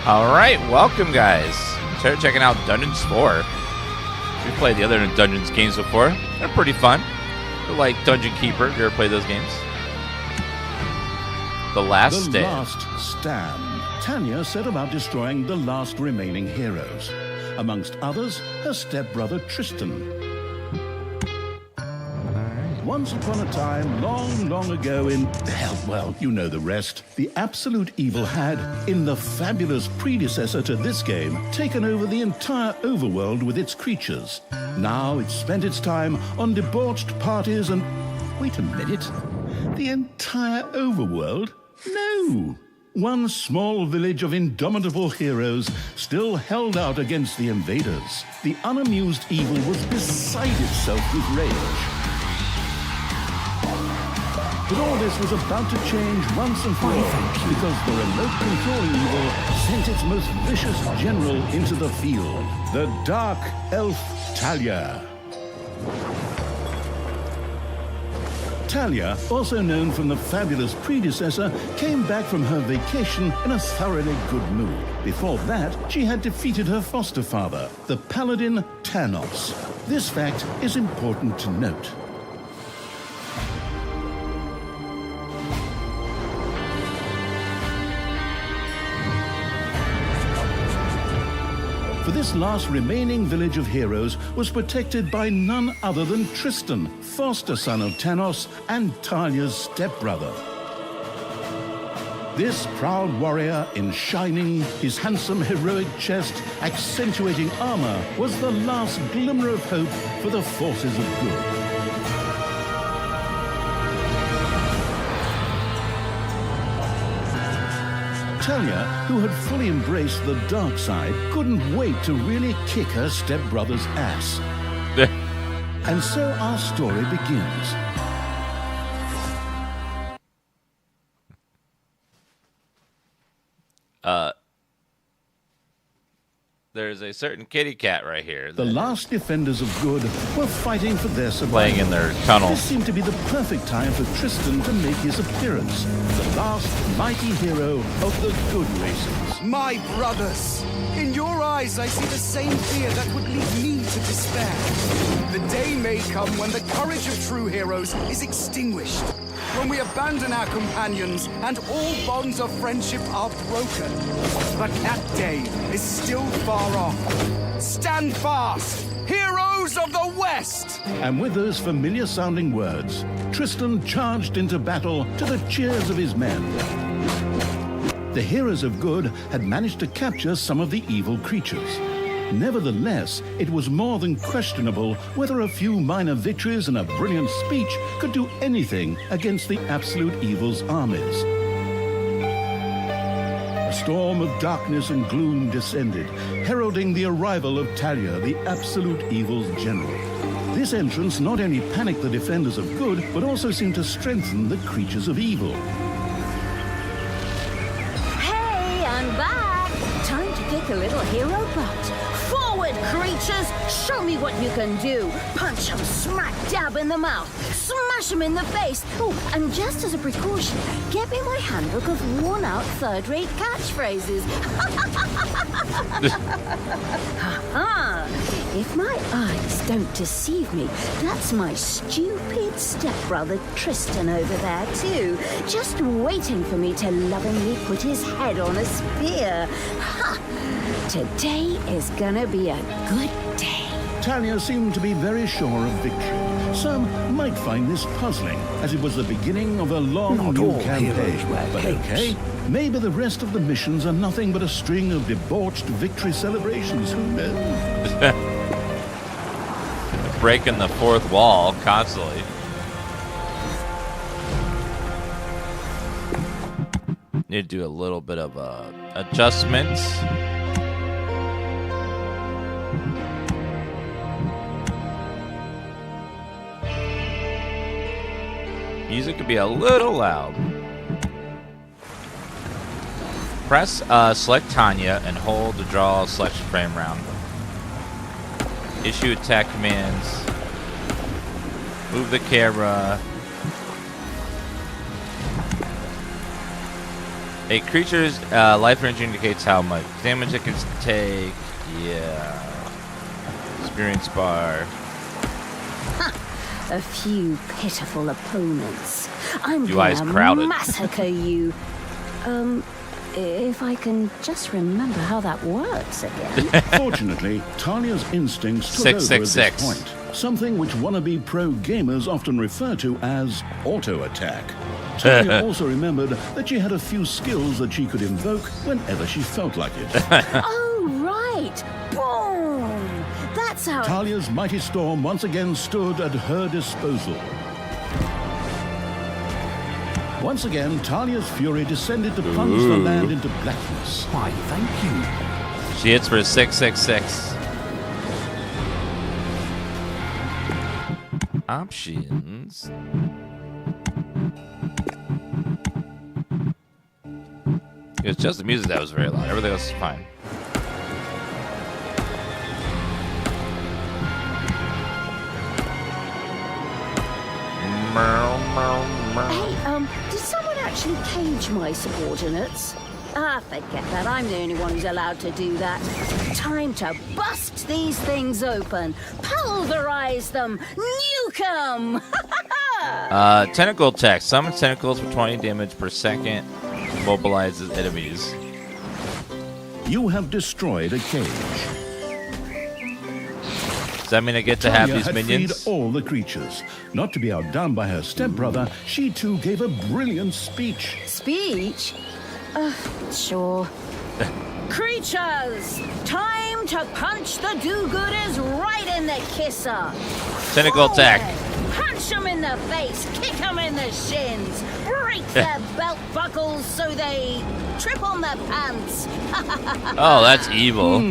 Alright, welcome guys. Start checking out Dungeons 4. We've played the other Dungeons games before. They're pretty fun. They're like Dungeon Keeper. You ever played those games? The Last Stand. The Last Stand. Thalya set about destroying the last remaining heroes. Amongst others, her stepbrother Tristan. Once upon a time, long, long ago in... hell, well, you know the rest. The absolute evil had, in the fabulous predecessor to this game, taken over the entire overworld with its creatures. Now it spent its time on debauched parties and... Wait a minute. The entire overworld? No! One small village of indomitable heroes still held out against the invaders. The unamused evil was beside itself with rage. But all this was about to change once and for all, because the remote-controlling evil sent its most vicious general into the field, the Dark Elf Thalya. Thalya, also known from the fabulous predecessor, came back from her vacation in a thoroughly good mood. Before that, she had defeated her foster father, the paladin Thanos. This fact is important to note. For this last remaining village of heroes was protected by none other than Tristan, foster son of Thanos and Thalya's stepbrother. This proud warrior in shining, his handsome heroic chest accentuating armor was the last glimmer of hope for the forces of good. Thalya, who had fully embraced the dark side, couldn't wait to really kick her stepbrother's ass. And so our story begins. There's a certain kitty cat right here. The last defenders of good were fighting for their survival. Playing in their tunnel. This seemed to be the perfect time for Tristan to make his appearance. The last mighty hero of the good races. My brothers! In your eyes, I see the same fear that would lead me to despair. The day may come when the courage of true heroes is extinguished. When we abandon our companions and all bonds of friendship are broken. But that day is still far off. Stand fast, heroes of the West! And with those familiar-sounding words, Tristan charged into battle to the cheers of his men. The heroes of good had managed to capture some of the evil creatures. Nevertheless, it was more than questionable whether a few minor victories and a brilliant speech could do anything against the absolute evil's armies. A storm of darkness and gloom descended, heralding the arrival of Thalya, the absolute evil's general. This entrance not only panicked the defenders of good, but also seemed to strengthen the creatures of evil. Hey, I'm back! Time to kick a little hero butt. Forward, creatures! Show me what you can do! Punch them smack dab in the mouth! Smash them in the face! Oh, and just as a precaution, get me my handbook of worn-out third-rate catchphrases. Ha-ha! If my eyes don't deceive me, that's my stupid stepbrother Tristan over there, too. Just waiting for me to lovingly put his head on a spear. Ha! Today is gonna be a good day. Thalya seemed to be very sure of victory. Some might find this puzzling, as it was the beginning of a long Not new all campaign. heroes wear But capes. okay, maybe the rest of the missions are nothing but a string of debauched victory celebrations. Who knows? Breaking the fourth wall constantly. Need to do a little bit of adjustments. Music could be a little loud. Press select Thalya and hold to draw a selection frame round. Issue attack commands. Move the camera. A creature's life range indicates how much damage it can take. Yeah. Experience bar. A few pitiful opponents. I'm You eyes gonna crowded. massacre you. If I can just remember how that works again. Fortunately, Talia's instincts took over at this 666. point. Something which wannabe pro gamers often refer to as auto-attack. Talia also remembered that she had a few skills that she could invoke whenever she felt like it. Oh, right. Boom. That's how... Talia's mighty storm once again stood at her disposal. Once again, Talia's fury descended to plunge the land into blackness. Why, thank you. She hits for 666. Options. It was just the music that was very loud. Everything else is fine. Hey, did someone actually cage my subordinates? Ah, forget that. I'm the only one who's allowed to do that. Time to bust these things open. Pulverize them. Nuke them. Tentacle attack. Summon tentacles for 20 damage per second. Mobilizes enemies. You have destroyed a cage. Does that mean I get to have Talia these had minions? freed all the creatures. Not to be outdone by her stepbrother, she too gave a brilliant speech. Speech? Sure. Creatures! Time to punch the do-gooders right in the kisser. Tentacle attack. Punch them in the face, kick them in the shins, break their belt buckles so they trip on their pants. Oh, that's evil.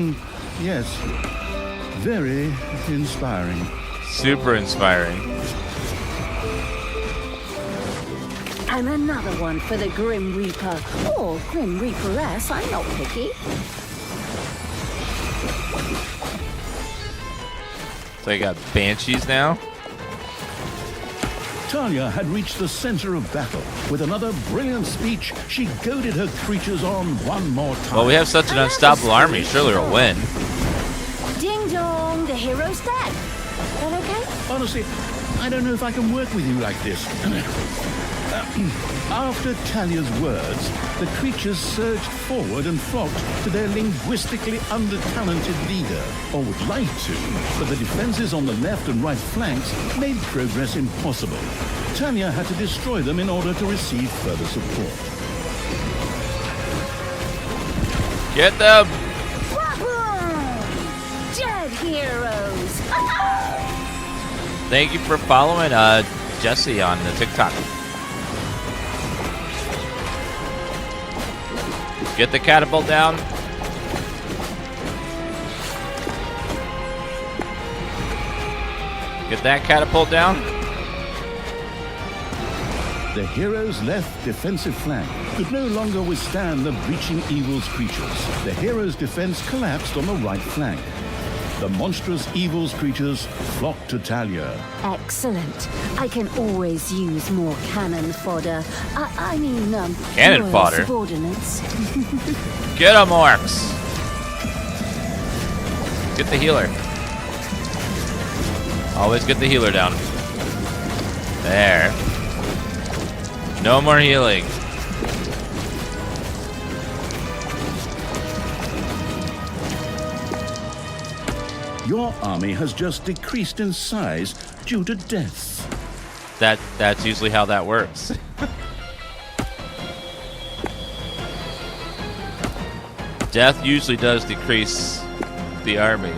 Yes, very inspiring. Super inspiring. And another one for the Grim Reaper. Or Grim Reaperess, I'm not picky. So you got banshees now? Talia had reached the center of battle. With another brilliant speech, she goaded her creatures on one more time. Well, we have such an unstoppable army. Surely we'll win. Ding dong, the hero's dead. That okay? Honestly, I don't know if I can work with you like this. After Talia's words, the creatures surged forward and flocked to their linguistically under-talented leader, or would like to, but the defenses on the left and right flanks made progress impossible. Talia had to destroy them in order to receive further support. Get them! Dead heroes! Thank you for following Jesse on the TikTok. Get the catapult down. Get that catapult down. The hero's left defensive flank could no longer withstand the breaching evil's creatures. The hero's defense collapsed on the right flank. The monstrous evil's creatures flocked to Talia. Excellent. I can always use more cannon fodder. Cannon loyal fodder? Subordinates. Get them, orcs. Get the healer. Always get the healer down. There. No more healing. Your army has just decreased in size due to deaths. That's usually how that works. Death usually does decrease the army.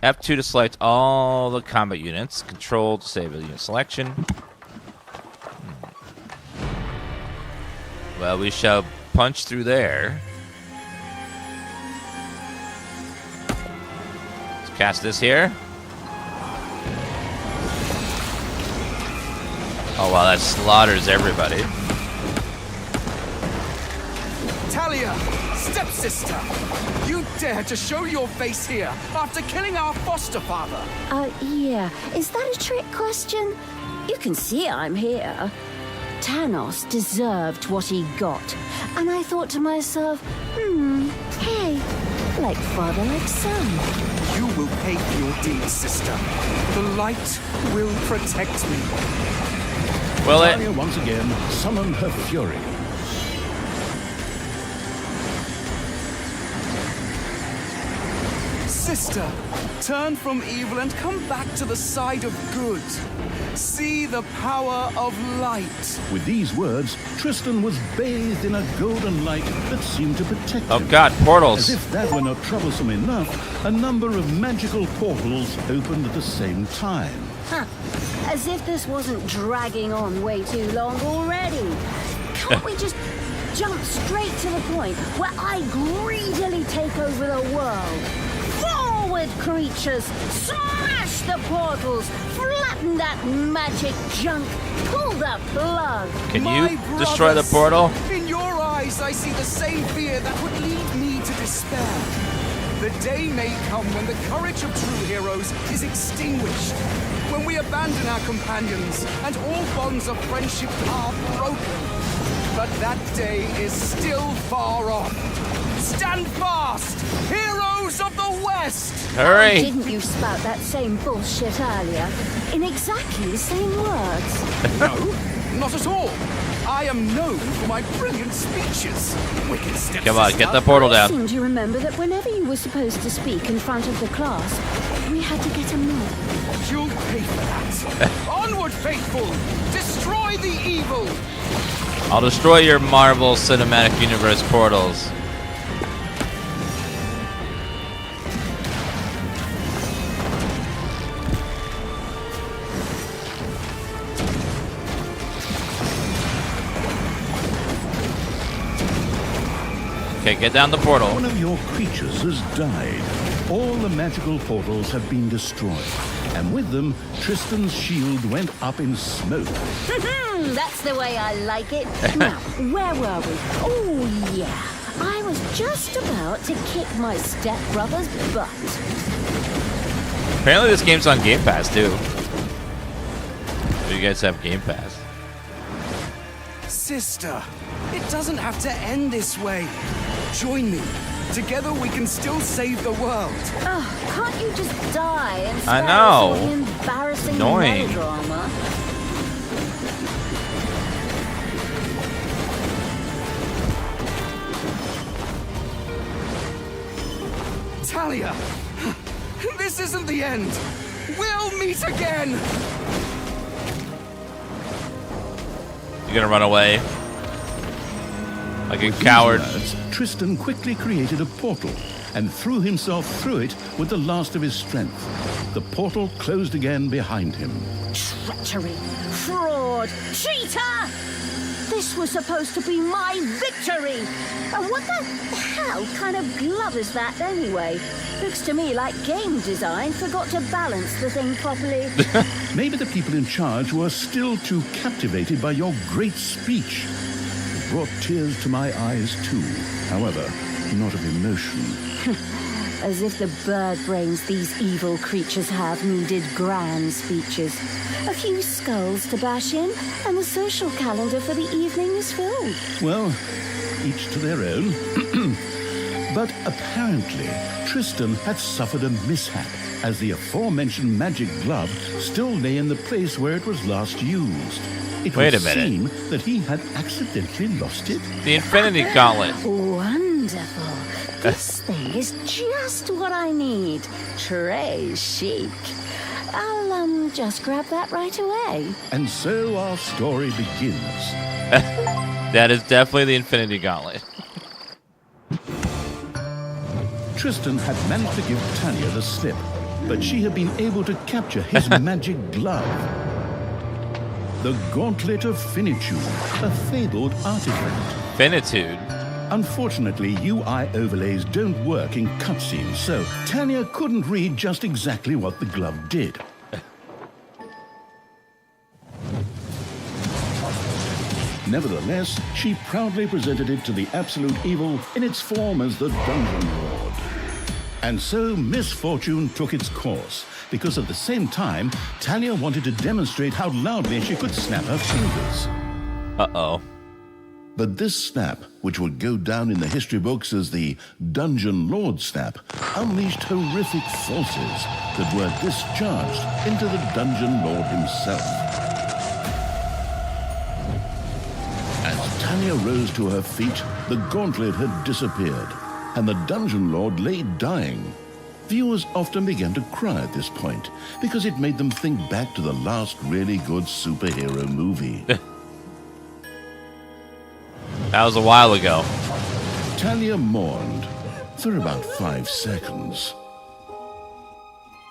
F2 to select all the combat units. Control to save a unit selection. Well, we shall punch through there. Let's cast this here. Oh, wow, that slaughters everybody. Thalya, stepsister, you dare to show your face here after killing our foster father? Yeah. Is that a trick question? You can see I'm here. Thanos deserved what he got. And I thought to myself, hey, like father, like son. You will pay for your deeds, sister. The light will protect me. Will it? Thalya once again summoned her fury. Sister, turn from evil and come back to the side of good. See the power of light. With these words, Tristan was bathed in a golden light that seemed to protect Oh him. God, portals. As if that were not troublesome enough, a number of magical portals opened at the same time. Huh. As if this wasn't dragging on way too long already. Can't we just jump straight to the point where I greedily take over the world? Forward, creatures! Smash the portals! Flatten that magic junk! Pull the plug! Can My you destroy the brothers, portal? In your eyes, I see the same fear that would lead me to despair. The day may come when the courage of true heroes is extinguished, when we abandon our companions and all bonds of friendship are broken. But that day is still far off. Stand fast, heroes of the West! Hurry! Didn't you spout that same bullshit earlier? In exactly the same words. No, not at all. I am known for my brilliant speeches. Wicked stepsister. Come on, get the portal I down. seem to remember that whenever you were supposed to speak in front of the class, we had to get a nod. You'll pay for that. Onward, faithful! Destroy the evil! I'll destroy your Marvel Cinematic Universe portals. Okay, get down the portal. One of your creatures has died. All the magical portals have been destroyed. And with them, Tristan's shield went up in smoke. That's the way I like it. Now, where were we? Oh, yeah. I was just about to kick my stepbrother's butt. Apparently this game's on Game Pass, too. So you guys have Game Pass. Sister, it doesn't have to end this way. Join me. Together we can still save the world. Oh, can't you just die and I spare us know. all the embarrassing Annoying. melodrama? Thalya, this isn't the end. We'll meet again. You gonna run away? Like a With these coward. words, Tristan quickly created a portal and threw himself through it with the last of his strength. The portal closed again behind him. Treachery, fraud, cheater! This was supposed to be my victory! And what the hell kind of glove is that anyway? Looks to me like game design forgot to balance the thing properly. Maybe the people in charge were still too captivated by your great speech. It brought tears to my eyes too, however, not of emotion. As if the bird brains these evil creatures have needed grand speeches. A few skulls to bash in, and the social calendar for the evening is filled. Well, each to their own. But apparently, Tristan had suffered a mishap, as the aforementioned magic glove still lay in the place where it was last used. It Wait would a minute. seem that he had accidentally lost it. The Infinity Gauntlet. Wonderful. This thing is just what I need. Très chic. I'll just grab that right away. And so our story begins. That is definitely the Infinity Gauntlet. Tristan had managed to give Thalya the slip, but she had been able to capture his magic glove. The Gauntlet of Finitude, a fabled artifact. Finitude. Unfortunately, UI overlays don't work in cutscenes, so Thalya couldn't read just exactly what the glove did. Nevertheless, she proudly presented it to the Absolute Evil in its form as the Dungeon Lord. And so misfortune took its course, because at the same time, Thalya wanted to demonstrate how loudly she could snap her fingers. Uh-oh. But this snap, which would go down in the history books as the Dungeon Lord snap, unleashed horrific forces that were discharged into the Dungeon Lord himself. As Thalya rose to her feet, the gauntlet had disappeared, and the Dungeon Lord lay dying. Viewers often began to cry at this point, because it made them think back to the last really good superhero movie. That was a while ago. Thalya mourned for about 5 seconds.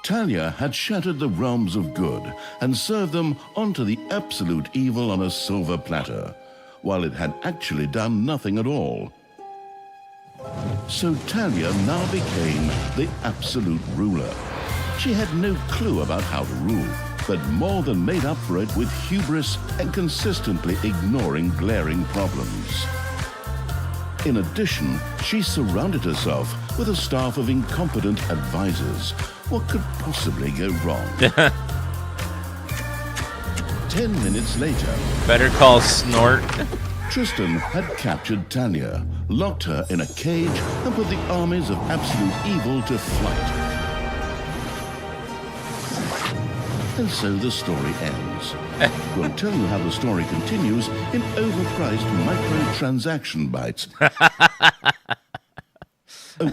Thalya had shattered the realms of good and served them onto the absolute evil on a silver platter, while it had actually done nothing at all. So Thalya now became the absolute ruler. She had no clue about how to rule, but more than made up for it with hubris and consistently ignoring glaring problems. In addition, she surrounded herself with a staff of incompetent advisors. What could possibly go wrong? 10 minutes later, Better call Snort. Tristan had captured Thalya, locked her in a cage, and put the armies of absolute evil to flight. And so the story ends. We'll tell you how the story continues in overpriced microtransaction bites. Oh,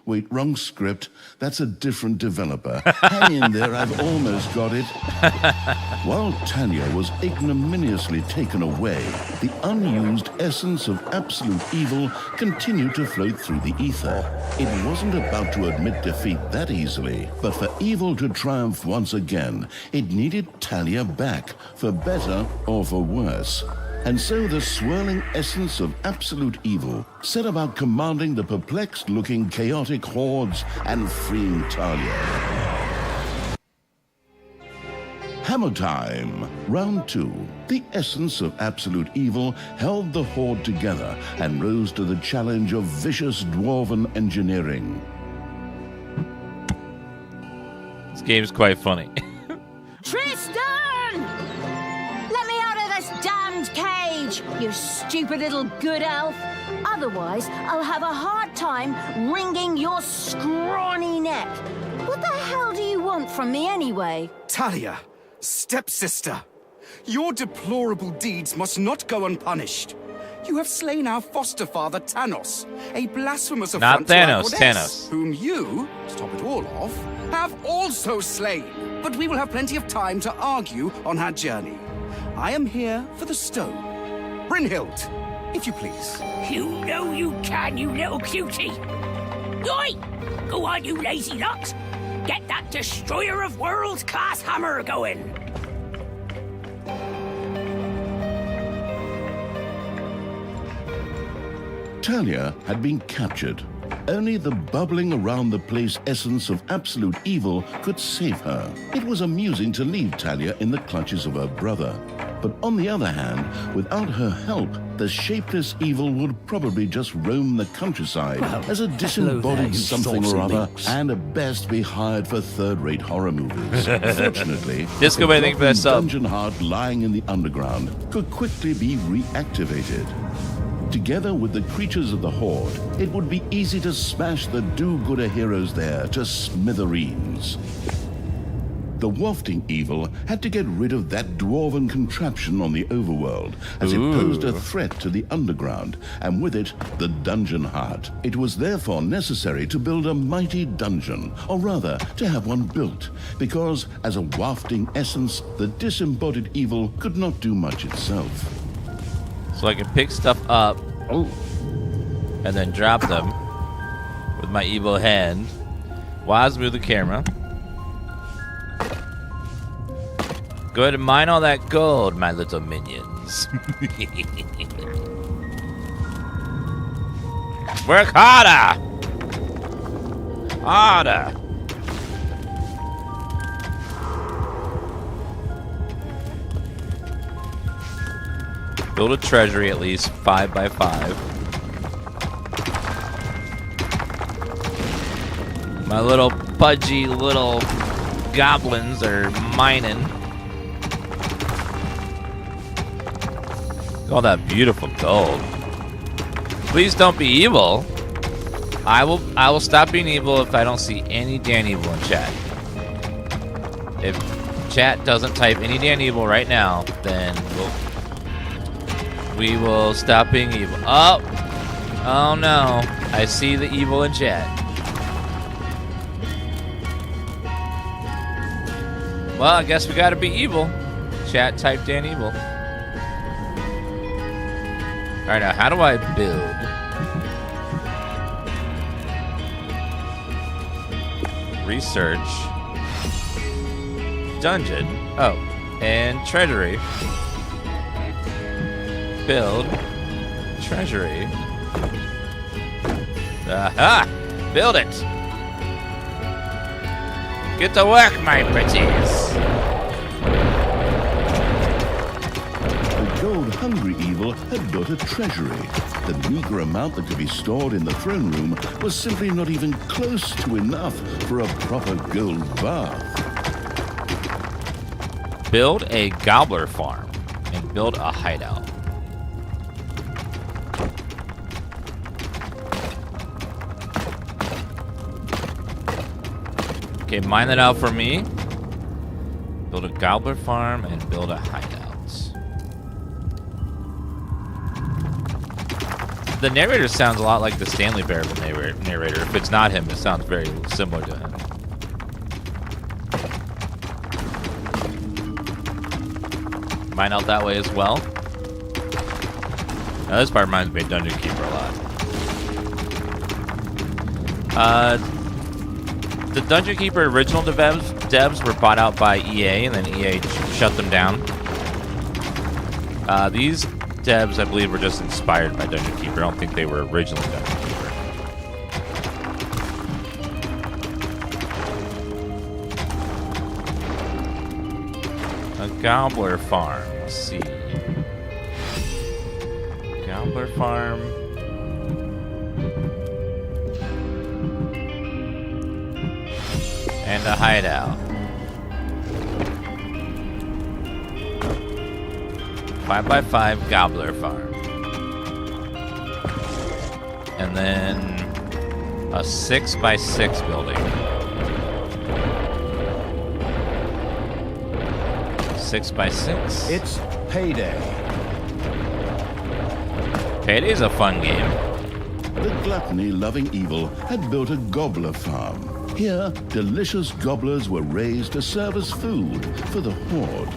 wait, wrong script. That's a different developer. Hang in there, I've almost got it. While Thalya was ignominiously taken away, the unused essence of absolute evil continued to float through the ether. It wasn't about to admit defeat that easily, but for evil to triumph once again, it needed Thalya back, for better or for worse. And so the swirling essence of absolute evil set about commanding the perplexed-looking chaotic hordes and freeing Thalya. Hammer time! Round 2. The essence of absolute evil held the horde together and rose to the challenge of vicious dwarven engineering. This game's quite funny. Tristan! Let me out of this damned cage, you stupid little good elf. Otherwise, I'll have a hard time wringing your scrawny neck. What the hell do you want from me anyway? Thalya, stepsister, your deplorable deeds must not go unpunished. You have slain our foster father Thanos, a blasphemous affront to our Thanos, goddess, Thanos. whom you, to top it all off, have also slain. But we will have plenty of time to argue on our journey. I am here for the stone. Brynhild, if you please. You know you can, you little cutie. Oi! Go on, you lazy lot. Get that destroyer of worlds class hammer going. Thalya had been captured. Only the bubbling around the place essence of absolute evil could save her. It was amusing to leave Thalya in the clutches of her brother. But on the other hand, without her help, the shapeless evil would probably just roam the countryside as a disembodied something or other, and at best be hired for third-rate horror movies. Fortunately, Disco, I think, the best up. dungeon heart lying in the underground could quickly be reactivated. Together with the creatures of the Horde, it would be easy to smash the do-gooder heroes there to smithereens. The wafting evil had to get rid of that dwarven contraption on the overworld, as it posed a threat to the underground, and with it, the dungeon heart. It was therefore necessary to build a mighty dungeon, or rather, to have one built, because as a wafting essence, the disembodied evil could not do much itself. So I can pick stuff up and then drop them with my evil hand. Wise move the camera. Go ahead and mine all that gold, my little minions. Work harder! Harder! Build a treasury at least 5 by 5. My little pudgy little goblins are mining. All that beautiful gold. Please don't be evil. I will stop being evil if I don't see any Dan Evil in chat. If chat doesn't type any Dan Evil right now, then we will stop being evil. Oh no. I see the evil in chat. Well, I guess we gotta be evil. Chat, type Dan Evil. Alright, now how do I build? Research. Dungeon. Oh, and treasury. Build. Treasury. Aha! Build it! Get to work, my pretties! The gold-hungry evil had built a treasury. The meager amount that could be stored in the throne room was simply not even close to enough for a proper gold bath. Build a gobbler farm and build a hideout. Okay, mine that out for me. Build a gobbler farm and build a hideout. The narrator sounds a lot like the Stanley Parable narrator. If it's not him, it sounds very similar to him. Mine out that way as well. Now this part reminds me of Dungeon Keeper a lot. The Dungeon Keeper original devs were bought out by EA, and then EA shut them down. These devs, I believe, were just inspired by Dungeon Keeper. I don't think they were originally Dungeon Keeper. A gobbler farm. Let's see. Gobbler farm. And a hideout. 5x5 gobbler farm. And then a 6x6 building. 6x6. It's payday. Payday's a fun game. The gluttony-loving evil had built a gobbler farm. Here, delicious gobblers were raised to serve as food for the horde.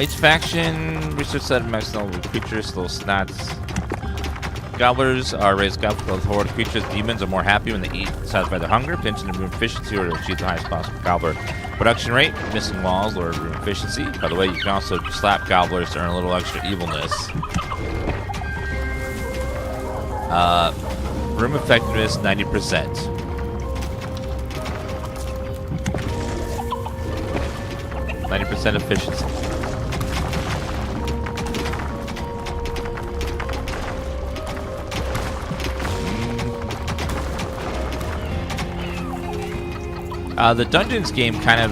Each faction research set of max level creatures, little snots. Gobblers are raised gobblers with horde creatures. Demons are more happy when they eat, satisfy their hunger. Pinch and improve efficiency in order to achieve the highest possible gobbler production rate. Missing walls lower room efficiency. By the way, you can also slap gobblers to earn a little extra evilness. Room effectiveness 90%. % efficiency. The Dungeons game kind of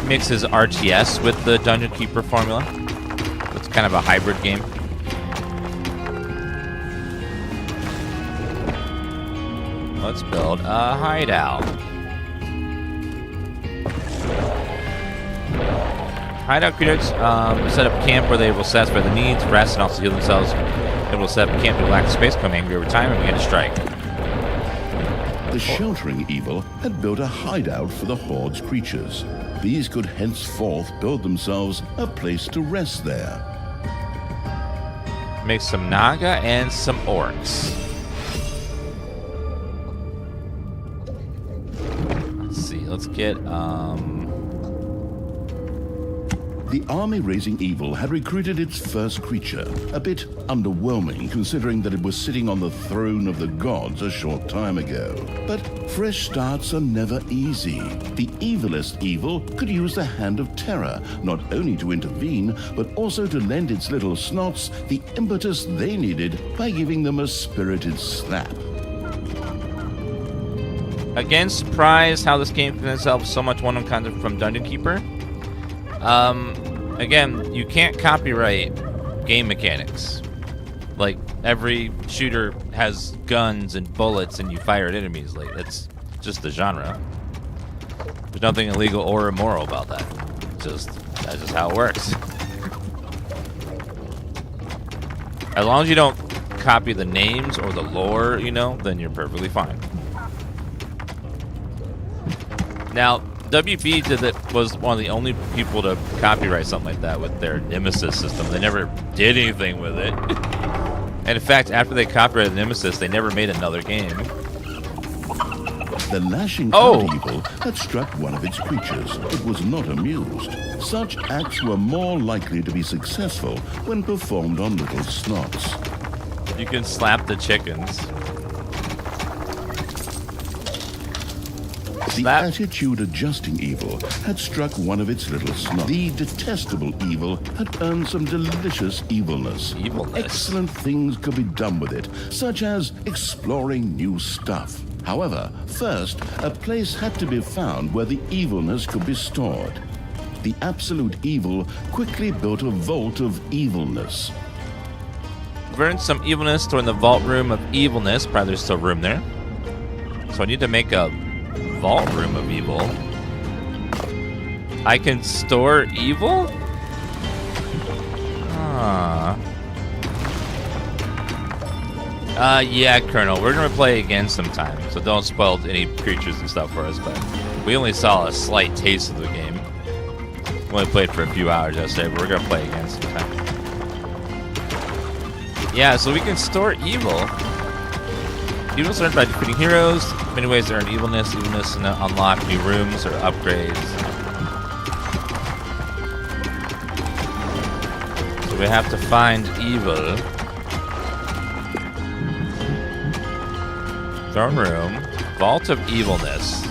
mixes RTS with the Dungeon Keeper formula. It's kind of a hybrid game. Let's build a hideout. Hideout creatures set up camp where they will satisfy the needs, rest, and also heal themselves. They will set up camp to lack space, become angry over time, and begin to strike. The sheltering evil had built a hideout for the horde's creatures. These could henceforth build themselves a place to rest there. Make some Naga and some orcs. Let's see, let's get, The army-raising evil had recruited its first creature, a bit underwhelming considering that it was sitting on the throne of the gods a short time ago. But fresh starts are never easy. The evilest evil could use the hand of terror, not only to intervene, but also to lend its little snots the impetus they needed by giving them a spirited slap. Again, surprised how this game can itself so much one-on content from Dungeon Keeper. again, you can't copyright game mechanics. Like, every shooter has guns and bullets and you fire at enemies. Like, that's just the genre. There's nothing illegal or immoral about that. That's just how it works. As long as you don't copy the names or the lore, you know, then you're perfectly fine. Now, WB was one of the only people to copyright something like that with their Nemesis system. They never did anything with it. And in fact, after they copyrighted Nemesis, they never made another game. The lashing out evil had struck one of its creatures. It was not amused. Such acts were more likely to be successful when performed on little snots. You can slap the chickens. The attitude-adjusting evil had struck one of its little snots. The detestable evil had earned some delicious evilness. Excellent things could be done with it, such as exploring new stuff. However, first, a place had to be found where the evilness could be stored. The absolute evil quickly built a vault of evilness. Burn some evilness, store in the vault room of evilness. Probably there's still room there. So I need to make a vault room of evil. I can store evil? Yeah, Colonel. We're gonna play again sometime, so don't spoil any creatures and stuff for us, but we only saw a slight taste of the game. We only played for a few hours yesterday, but we're gonna play again sometime. Yeah, so we can store evil. Evil is earned by defeating heroes. Many ways to earn evilness. Evilness and unlock new rooms or upgrades. So we have to find evil. Throne room. Vault of evilness.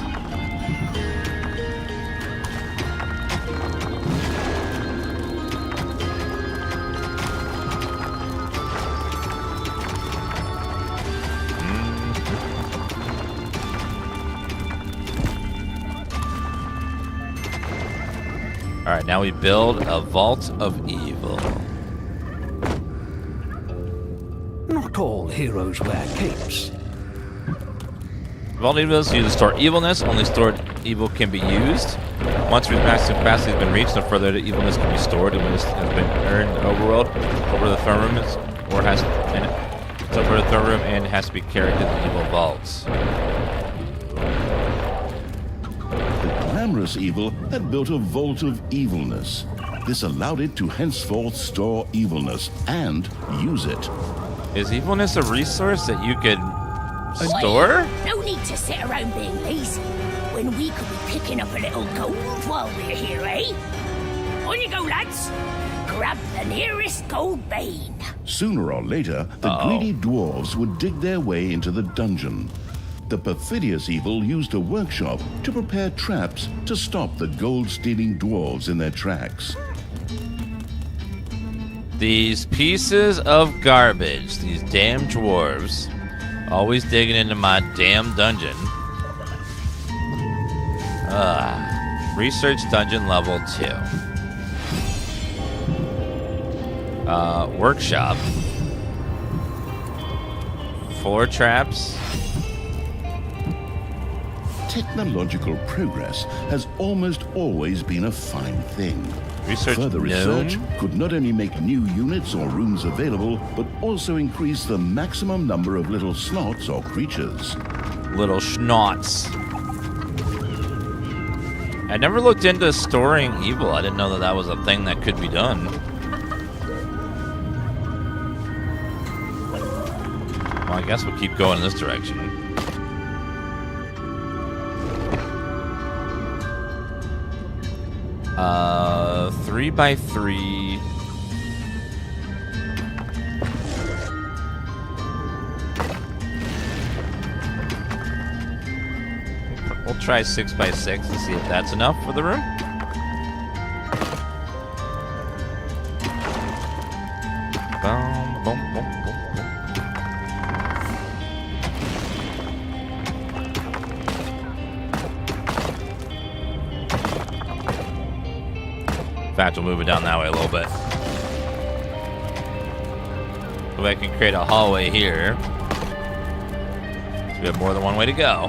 Alright, now we build a vault of evil. Not all heroes wear capes. Vault of evilness, use to store evilness. Only stored evil can be used. Once maximum capacity has been reached, no further evilness can be stored. Evilness has been earned in the overworld. Over the throne room it's over the throne room and has to be carried to the evil vaults. Glamorous evil had built a vault of evilness. This allowed it to henceforth store evilness and use it. Is evilness a resource that you could store? No need to sit around being lazy when we could be picking up a little gold while we're here, eh? On you go, lads. Grab the nearest gold vein. Sooner or later, the greedy dwarves would dig their way into the dungeon. The perfidious evil used a workshop to prepare traps to stop the gold-stealing dwarves in their tracks. These pieces of garbage, these damn dwarves, always digging into my damn dungeon. Research dungeon level 2. Workshop. 4 traps. Technological progress has almost always been a fine thing. Further research could not only make new units or rooms available, but also increase the maximum number of little snots or creatures. Little schnots. I never looked into storing evil. I didn't know that that was a thing that could be done. Well, I guess we'll keep going in this direction. 3x3. We'll try 6x6 and see if that's enough for the room. Boom, boom, boom, boom, boom. In fact, we'll move it down that way a little bit. So I can create a hallway here. So we have more than one way to go.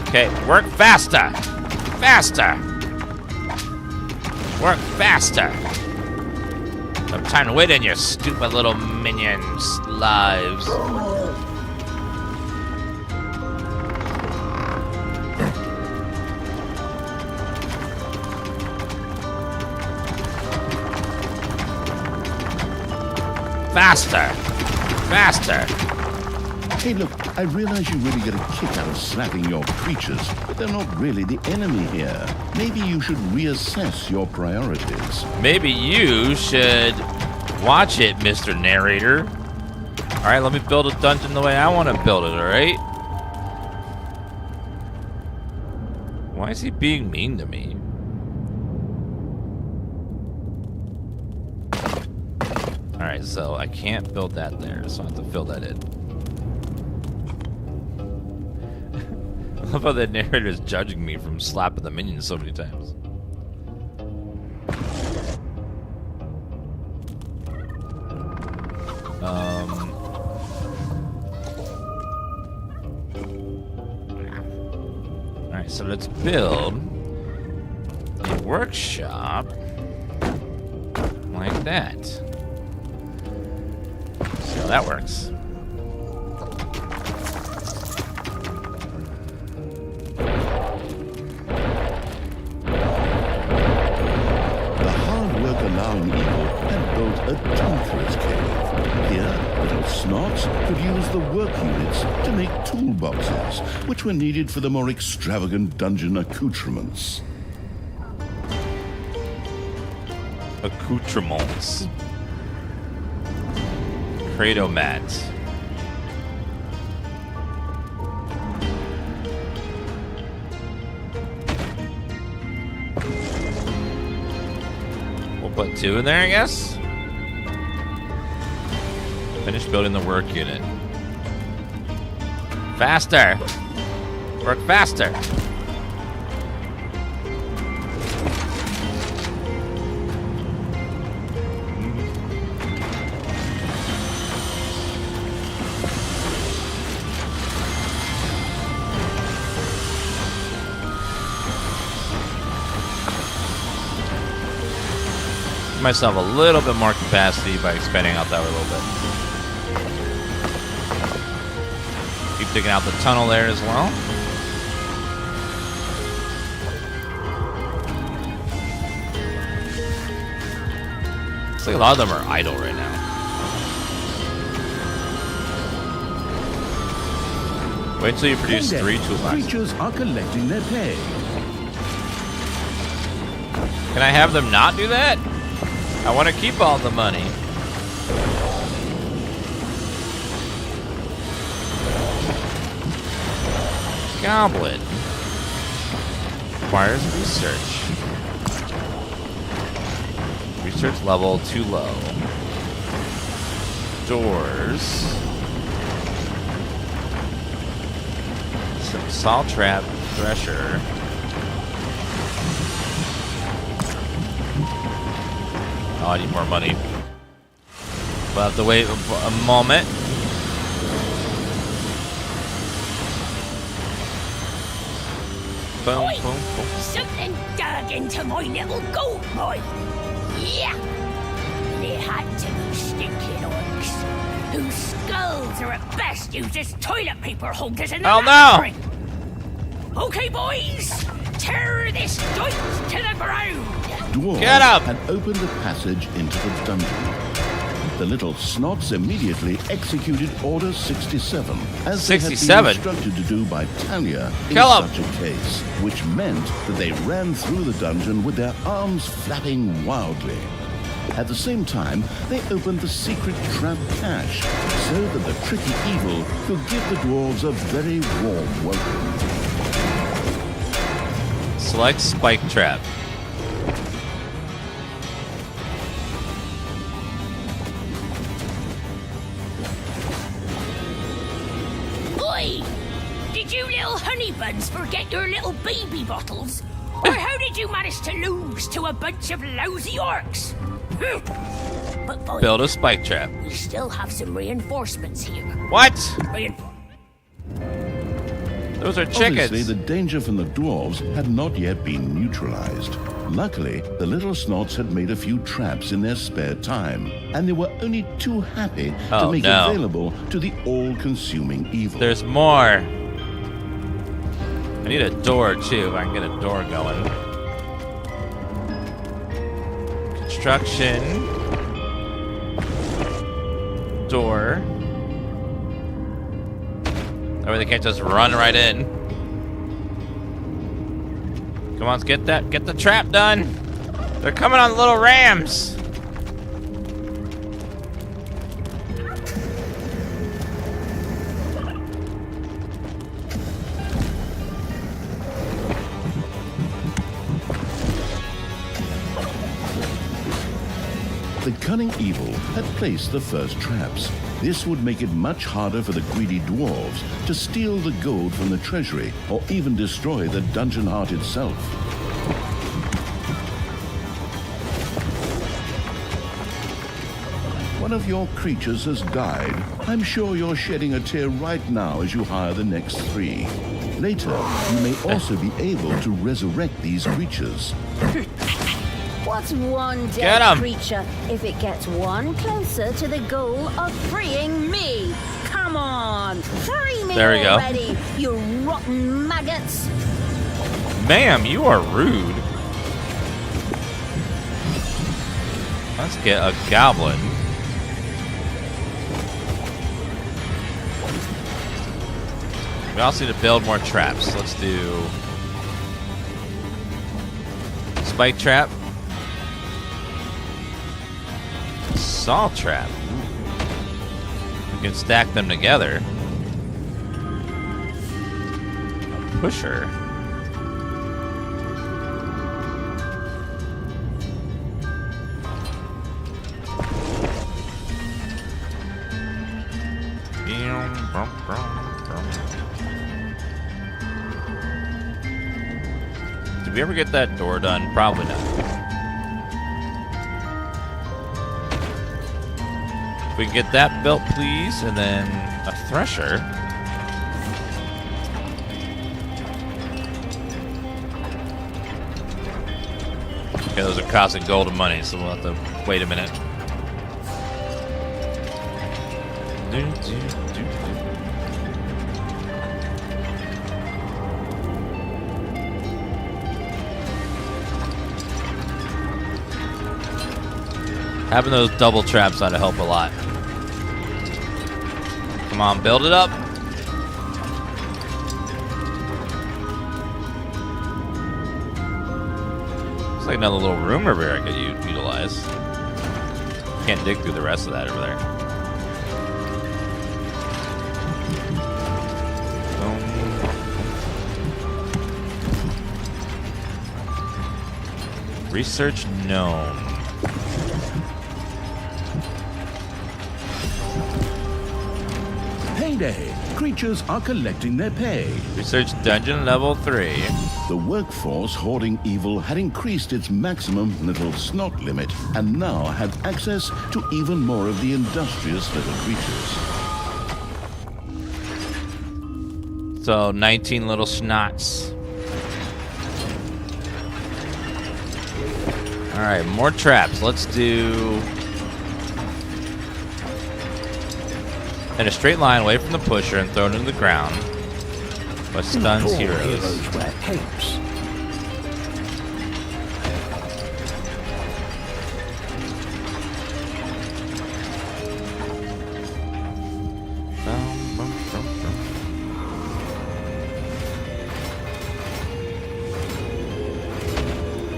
Okay, work faster! Faster! Work faster! No time to wait in your stupid little minions' lives. Faster! Faster! Hey, look, I realize you really get a kick out of slapping your creatures, but they're not really the enemy here. Maybe you should reassess your priorities. Maybe you should watch it, Mr. Narrator. Alright, let me build a dungeon the way I want to build it, alright? Why is he being mean to me? Alright, so I can't build that there, so I have to fill that in. I love how the narrator is judging me from slapping the minions so many times. Alright, so let's build a workshop like that. See how that works. A tinkerer's cave. Here, little snots could use the work units to make toolboxes, which were needed for the more extravagant dungeon accoutrements. Accoutrements. Cradomat. We'll put 2 in there, I guess. Finish building the work unit. Faster! Work faster! Give myself a little bit more capacity by expanding out that way a little bit. Keep digging out the tunnel there as well. Looks like a lot of them are idle right now. Wait until you produce 3 toolboxes. Creatures are collecting their pay. Can I have them not do that? I want to keep all the money. Goblin requires research. Research level too low. Doors. Some salt trap, thresher. Oh, I need more money. We'll have to wait a moment. Boom, Oi! boom, boom. Something dug into my little gold mine. Yeah! They had to be stinking orcs, whose skulls are at best used as toilet paper holders in the Oh, no! laboratory. Okay, boys, tear this joint to the ground. Dwarves Get up! had opened a passage into the dungeon. The little snots immediately executed Order 67, as 67? they had been instructed to do by Thalya in Kill 'em. such a case, which meant that they ran through the dungeon with their arms flapping wildly. At the same time, they opened the secret trap cache, so that the tricky evil could give the dwarves a very warm welcome. Select spike trap. Oi! Did you little honey buns forget your little baby bottles? Or did you manage to lose to a bunch of lousy orcs? But boy, Build a spike trap. we still have some reinforcements here. What? Reinforcements. Those are Obviously, chickens. the danger from the dwarves had not yet been neutralized. Luckily, the little snots had made a few traps in their spare time, and they were only too happy to Oh, make no. available to the all-consuming evil. There's more. I need a door too, if I can get a door going. Construction. Door. That way they can't just run right in. Come on, let's get the trap done. They're coming on little rams. The cunning evil had placed the first traps. This would make it much harder for the greedy dwarves to steal the gold from the treasury or even destroy the dungeon heart itself. One of your creatures has died. I'm sure you're shedding a tear right now as you hire the next 3. Later, you may also be able to resurrect these creatures. What's one Get dead 'em. creature if it gets one closer to the goal of freeing me? Come on, free me There we go. already, you rotten maggots! Ma'am, you are rude. Let's get a goblin. We also need to build more traps. Let's do spike trap, saw trap. We can stack them together. A pusher. Did we ever get that door done? Probably not. If we can get that built, please, and then a thresher. Okay, those are costing gold and money, so we'll have to wait a minute. Having those double traps ought to help a lot. Come on, build it up. It's like another little room over here I could utilize. Can't dig through the rest of that over there. Research gnome. Payday! Creatures are collecting their pay. Research dungeon level 3. The workforce hoarding evil had increased its maximum little snot limit and now had access to even more of the industrious little creatures. So 19 little snots. Alright, more traps. Let's do in a straight line away from the pusher and throw it into the ground. What stuns Not all heroes. wear capes.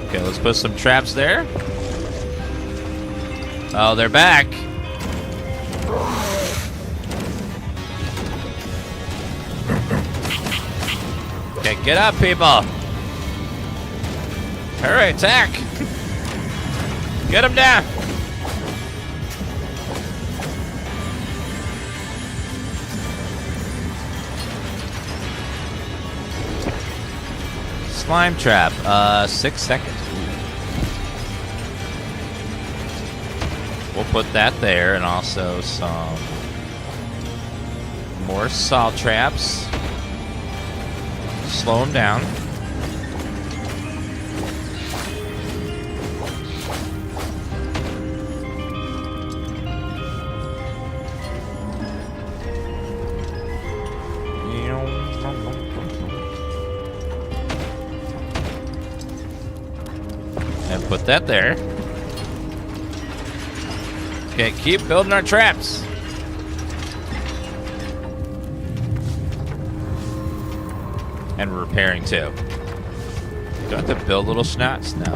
Okay, let's put some traps there. Oh, they're back. Okay, get up, people. Hurry, attack. Get them down. Slime trap. 6 seconds. Ooh. We'll put that there, and also some more salt traps. Slow him down. And put that there. Okay, keep building our traps. And we're repairing too. Do I have to build little snots? No.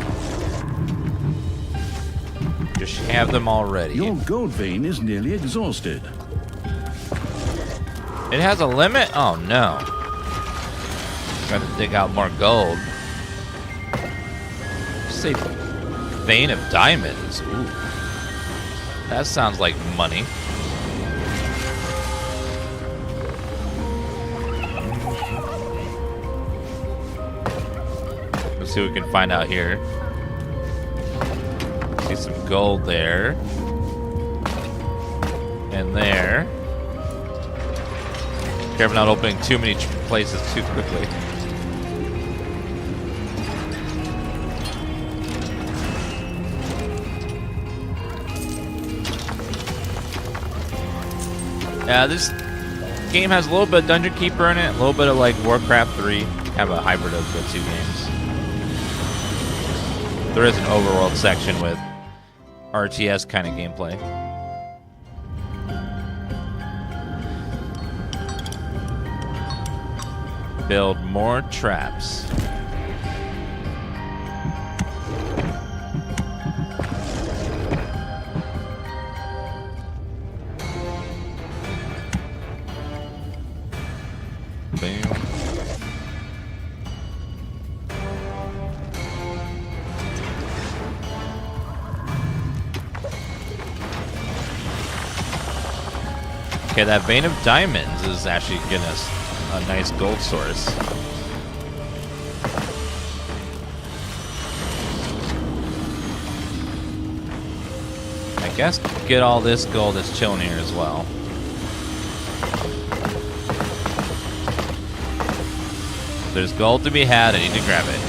Just have them already. Your gold vein is nearly exhausted. It has a limit? Oh no. Got to dig out more gold. Say vein of diamonds. Ooh. That sounds like money. Let's see what we can find out here. See some gold there. And there. Careful not opening too many places too quickly. This game has a little bit of Dungeon Keeper in it, a little bit of like Warcraft 3. Have a hybrid of the two games. There is an overworld section with RTS kind of gameplay. Build more traps. Bam. Okay, that vein of diamonds is actually getting us a nice gold source. I guess get all this gold that's chilling here as well. There's gold to be had. I need to grab it.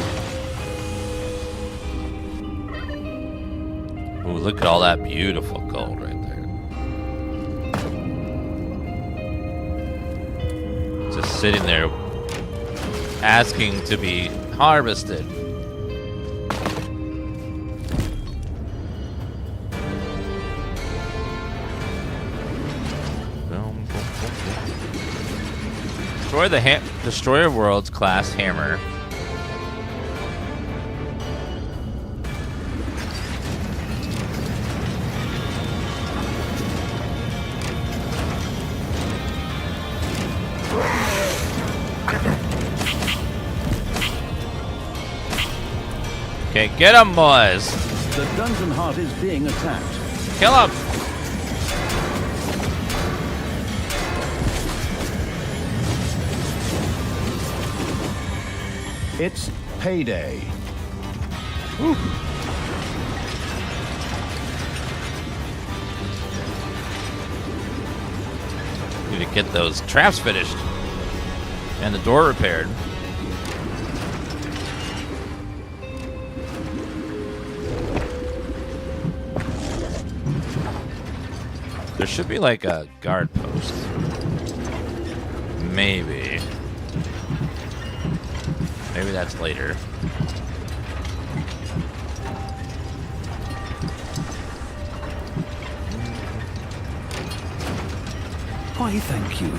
Ooh, look at all that beautiful gold right there. Just sitting there asking to be harvested. Destroy the Destroyer Worlds class hammer. Okay, get him, boys. The dungeon heart is being attacked. Kill him. It's payday. Whew. Need to get those traps finished and the door repaired. There should be like a guard post. Maybe. Maybe that's later. Why, thank you.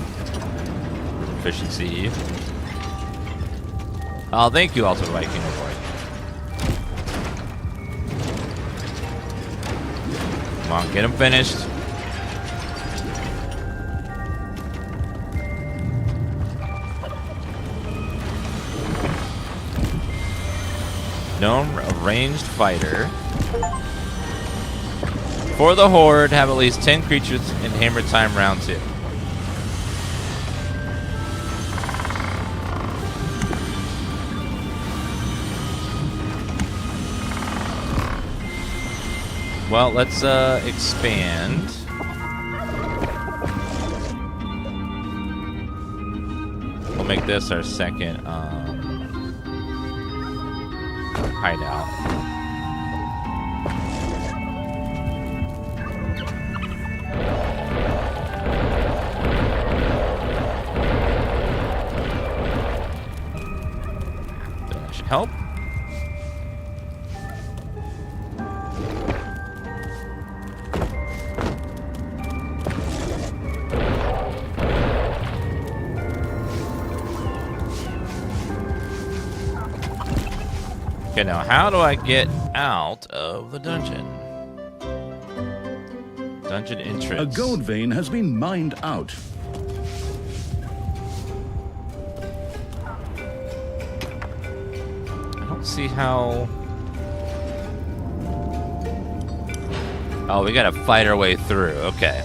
Efficiency. Oh, thank you also, Viking Boy. Come on, get him finished. Known ranged fighter. For the Horde, have at least 10 creatures in Hammer Time round 2. Well, let's expand. We'll make this our second hideout. That should help. Okay, now how do I get out of the dungeon? Dungeon entrance. A gold vein has been mined out. I don't see how... Oh, we gotta fight our way through. Okay.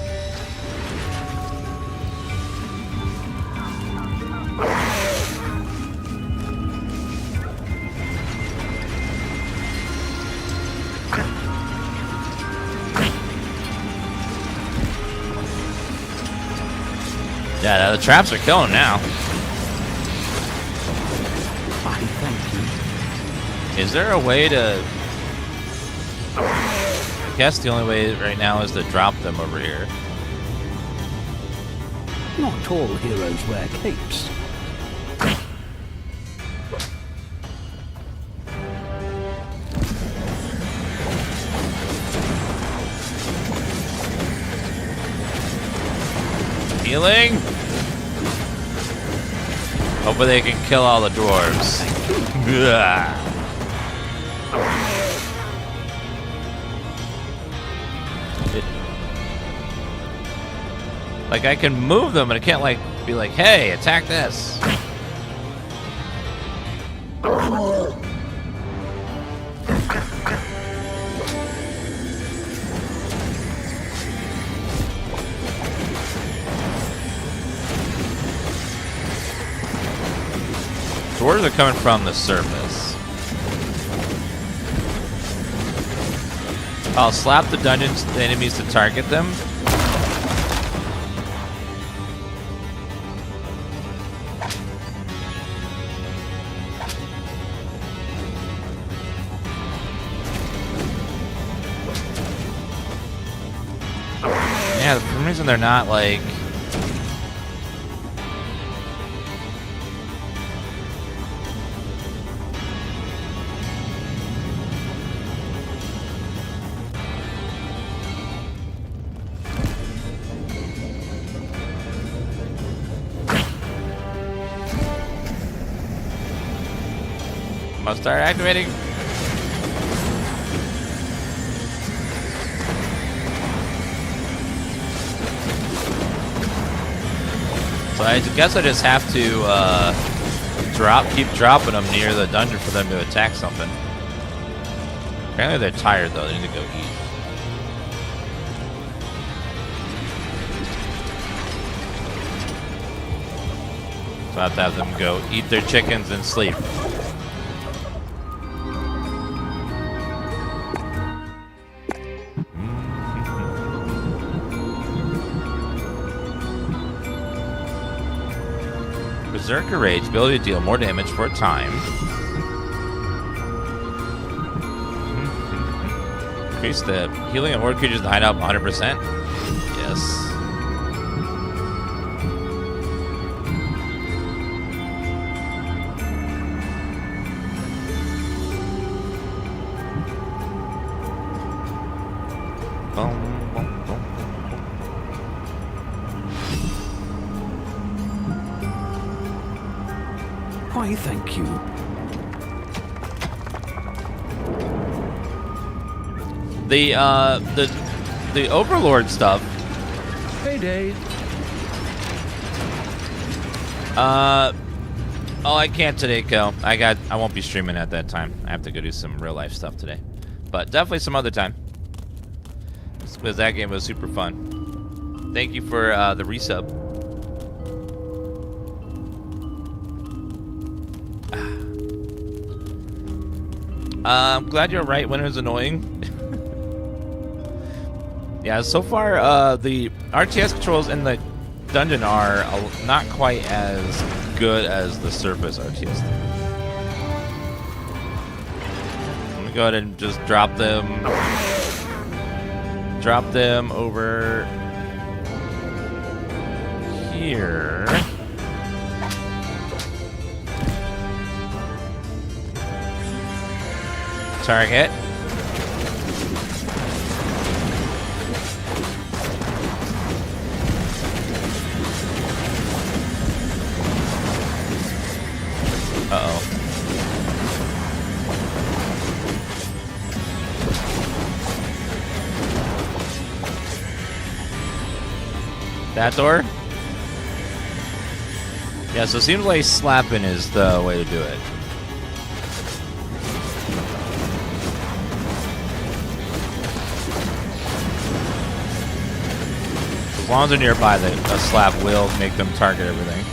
Yeah, the traps are killing now. I thank you. Is there a way to... I guess the only way right now is to drop them over here. Not all heroes wear capes. Healing? Hopefully they can kill all the dwarves. Like, I can move them, but I can't, like, be like, hey, attack this. Dwarves are coming from the surface. I'll slap the dungeons, the enemies to target them. Yeah, for some reason they're not like... Must start activating. So I guess I just have to keep dropping them near the dungeon for them to attack something. Apparently they're tired though, they need to go eat. So I have to have them go eat their chickens and sleep. Berserker Rage, ability to deal more damage for a time. Increase the healing of horde creatures in the hideout 100%. Yes. Why, thank you. The Overlord stuff. Payday. Oh, I can't today, Kel. I won't be streaming at that time. I have to go do some real life stuff today. But definitely some other time. Because that game was super fun. Thank you for the resub. I'm glad you're right. Winter's annoying. Yeah, so far the RTS controls in the dungeon are not quite as good as the surface RTS. Let me go ahead and just drop them. Drop them over here. Target. Uh-oh. That door? Yeah, so it seems like slapping is the way to do it. As long as they're nearby, a slap will make them target everything.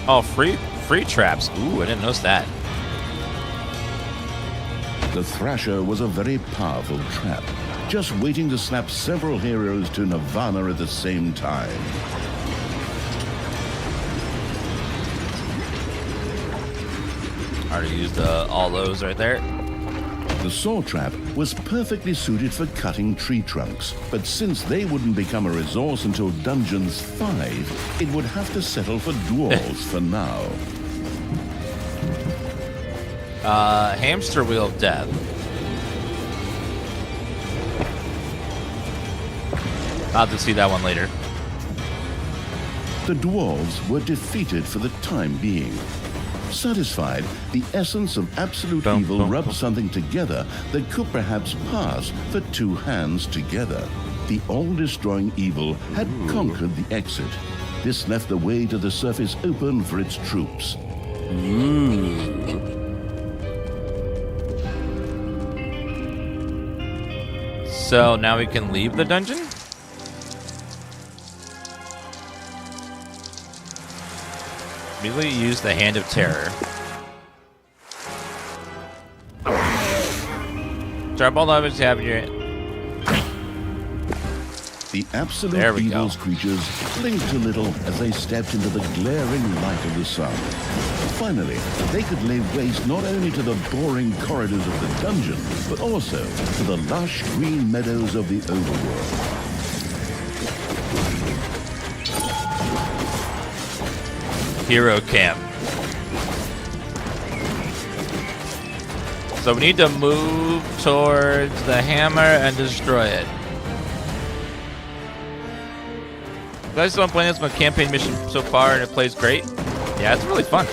Oh, free traps. Ooh, I didn't notice that. The Thrasher was a very powerful trap, just waiting to slap several heroes to Nirvana at the same time. Already used all those right there. The saw trap was perfectly suited for cutting tree trunks, but since they wouldn't become a resource until Dungeons 5, it would have to settle for dwarves for now. Hamster wheel of death. I'll have to see that one later. The dwarves were defeated for the time being. Satisfied, the essence of absolute evil rubbed something together that could perhaps pass for two hands together. The all-destroying evil had conquered the exit. This left the way to the surface open for its troops. So now we can leave the dungeon? Immediately use the Hand of Terror. Drop all the items you have in your... The absolute evil's creatures blinked a little as they stepped into the glaring light of the sun. Finally, they could lay waste not only to the boring corridors of the dungeon, but also to the lush green meadows of the overworld. Hero camp. So we need to move towards the hammer and destroy it. You guys don't play this on a campaign mission so far and it plays great? Yeah, it's really fun.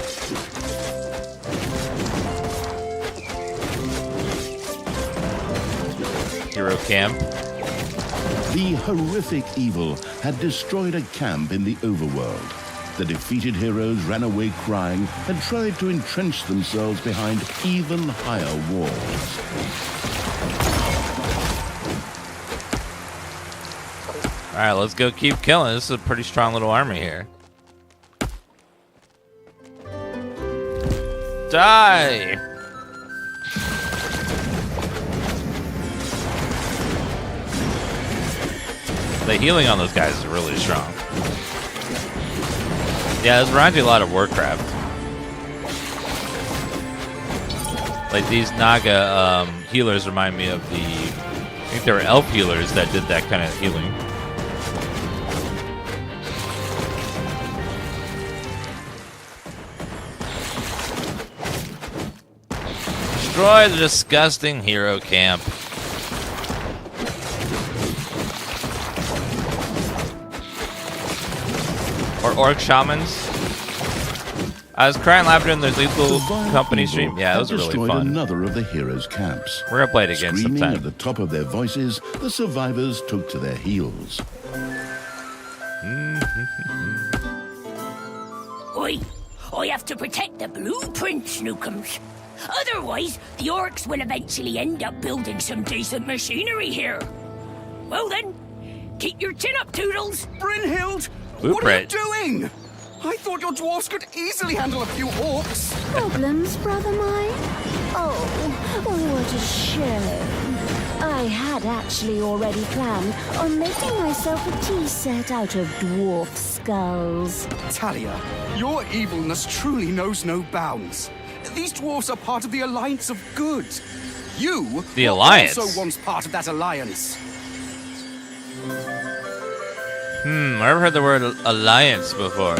Hero camp. The horrific evil had destroyed a camp in the overworld. The defeated heroes ran away crying and tried to entrench themselves behind even higher walls. Alright, let's go keep killing. This is a pretty strong little army here. Die! The healing on those guys is really strong. Yeah, this reminds me a lot of Warcraft. Like these Naga healers remind me of the... I think they were elf healers that did that kind of healing. Destroy the disgusting hero camp. Or orc shamans. I was crying laughter in the Lethal Company stream. Yeah, that was really fun. Another of the heroes' camps. We're gonna play it again Screaming sometime. at the top of their voices, the survivors took to their heels. Oi! I have to protect the blueprint, Snookums. Otherwise, the orcs will eventually end up building some decent machinery here. Well then, keep your chin up, Toodles. Brynhild, Blueprint. what are you doing? I thought your dwarves could easily handle a few orcs. Problems, brother mine? Oh, what a shame. I had actually already planned on making myself a tea set out of dwarf skulls. Thalya, your evilness truly knows no bounds. These dwarves are part of the Alliance of Good. You The were Alliance? also once part of that alliance. I've never heard the word alliance before.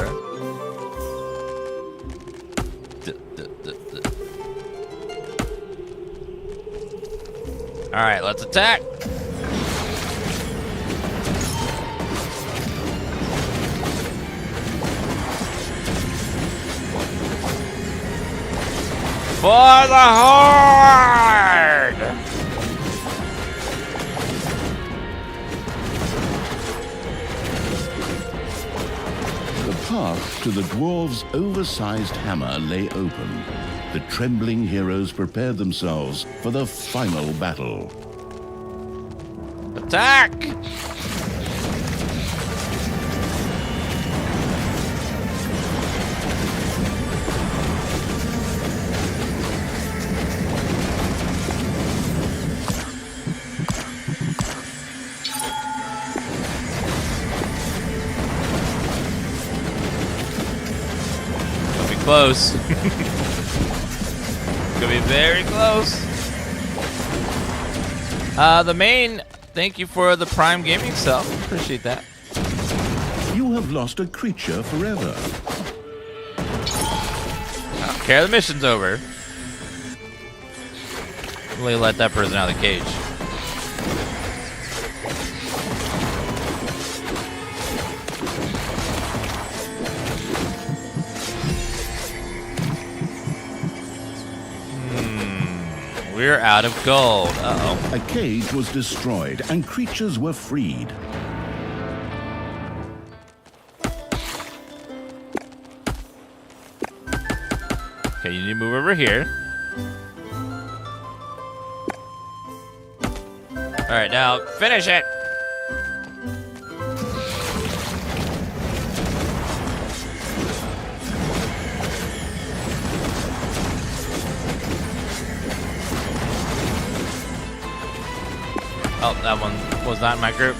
All right, let's attack. For the Horde! The path to the dwarves' oversized hammer lay open. The trembling heroes prepared themselves for the final battle. Attack! Gonna be close. Gonna be very close. The main, thank you for the Prime Gaming sub. Appreciate that. You have lost a creature forever. I don't care, the mission's over. Really let that person out of the cage. We're out of gold. Uh-oh. A cage was destroyed and creatures were freed. Okay, you need to move over here. Alright, now finish it! Oh, that one was not in my group.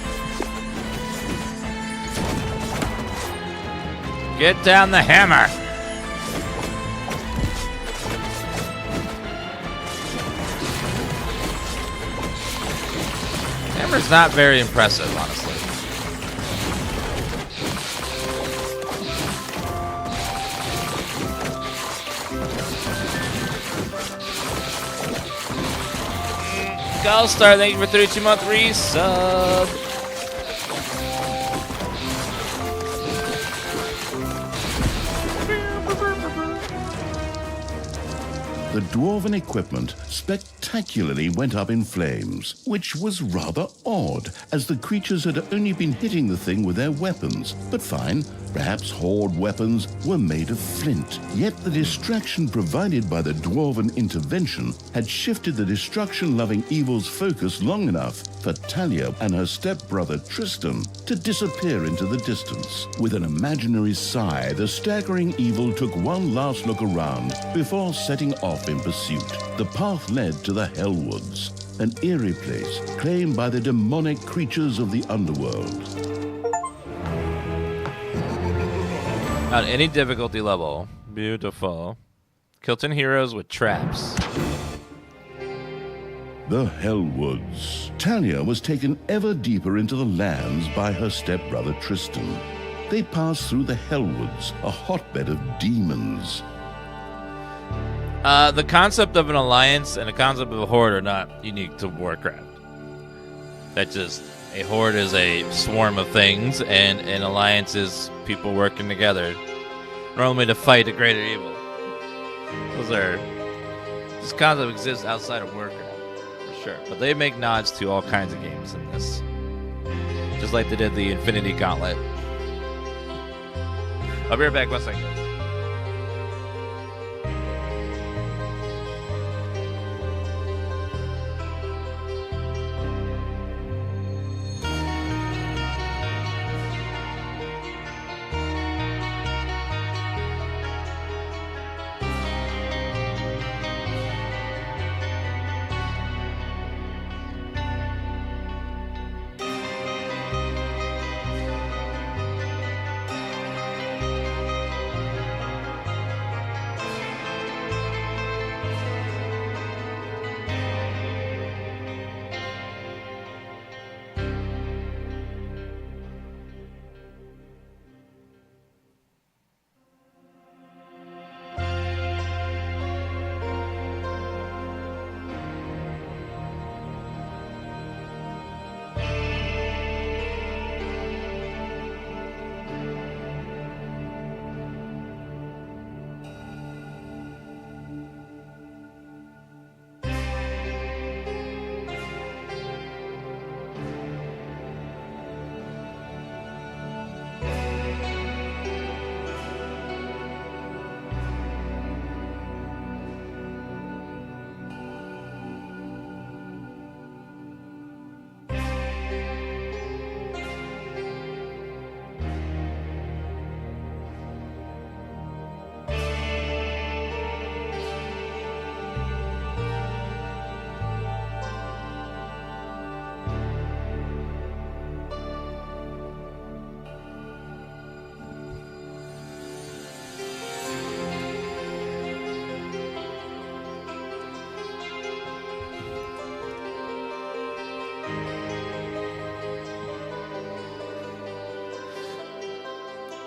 Get down the hammer! Hammer's not very impressive, honestly. Gullstar, thank you for 32-month resub. The dwarven equipment spectacularly went up in flames, which was rather odd, as the creatures had only been hitting the thing with their weapons. But fine, perhaps Horde weapons were made of flint. Yet the distraction provided by the dwarven intervention had shifted the destruction-loving evil's focus long enough for Thalya and her stepbrother Tristan to disappear into the distance. With an imaginary sigh, the staggering evil took one last look around before setting off in pursuit. The path led to the Hellwoods, an eerie place claimed by the demonic creatures of the underworld. At any difficulty level. Beautiful. Kill 10 heroes with traps. The Hellwoods. Thalya was taken ever deeper into the lands by her stepbrother Tristan. They passed through the Hellwoods, a hotbed of demons. The concept of an alliance and the concept of a horde are not unique to Warcraft. That just, a horde is a swarm of things, and an alliance is people working together, normally to fight a greater evil. This concept exists outside of Warcraft, for sure. But they make nods to all kinds of games in this. Just like they did the Infinity Gauntlet. I'll be right back, one second.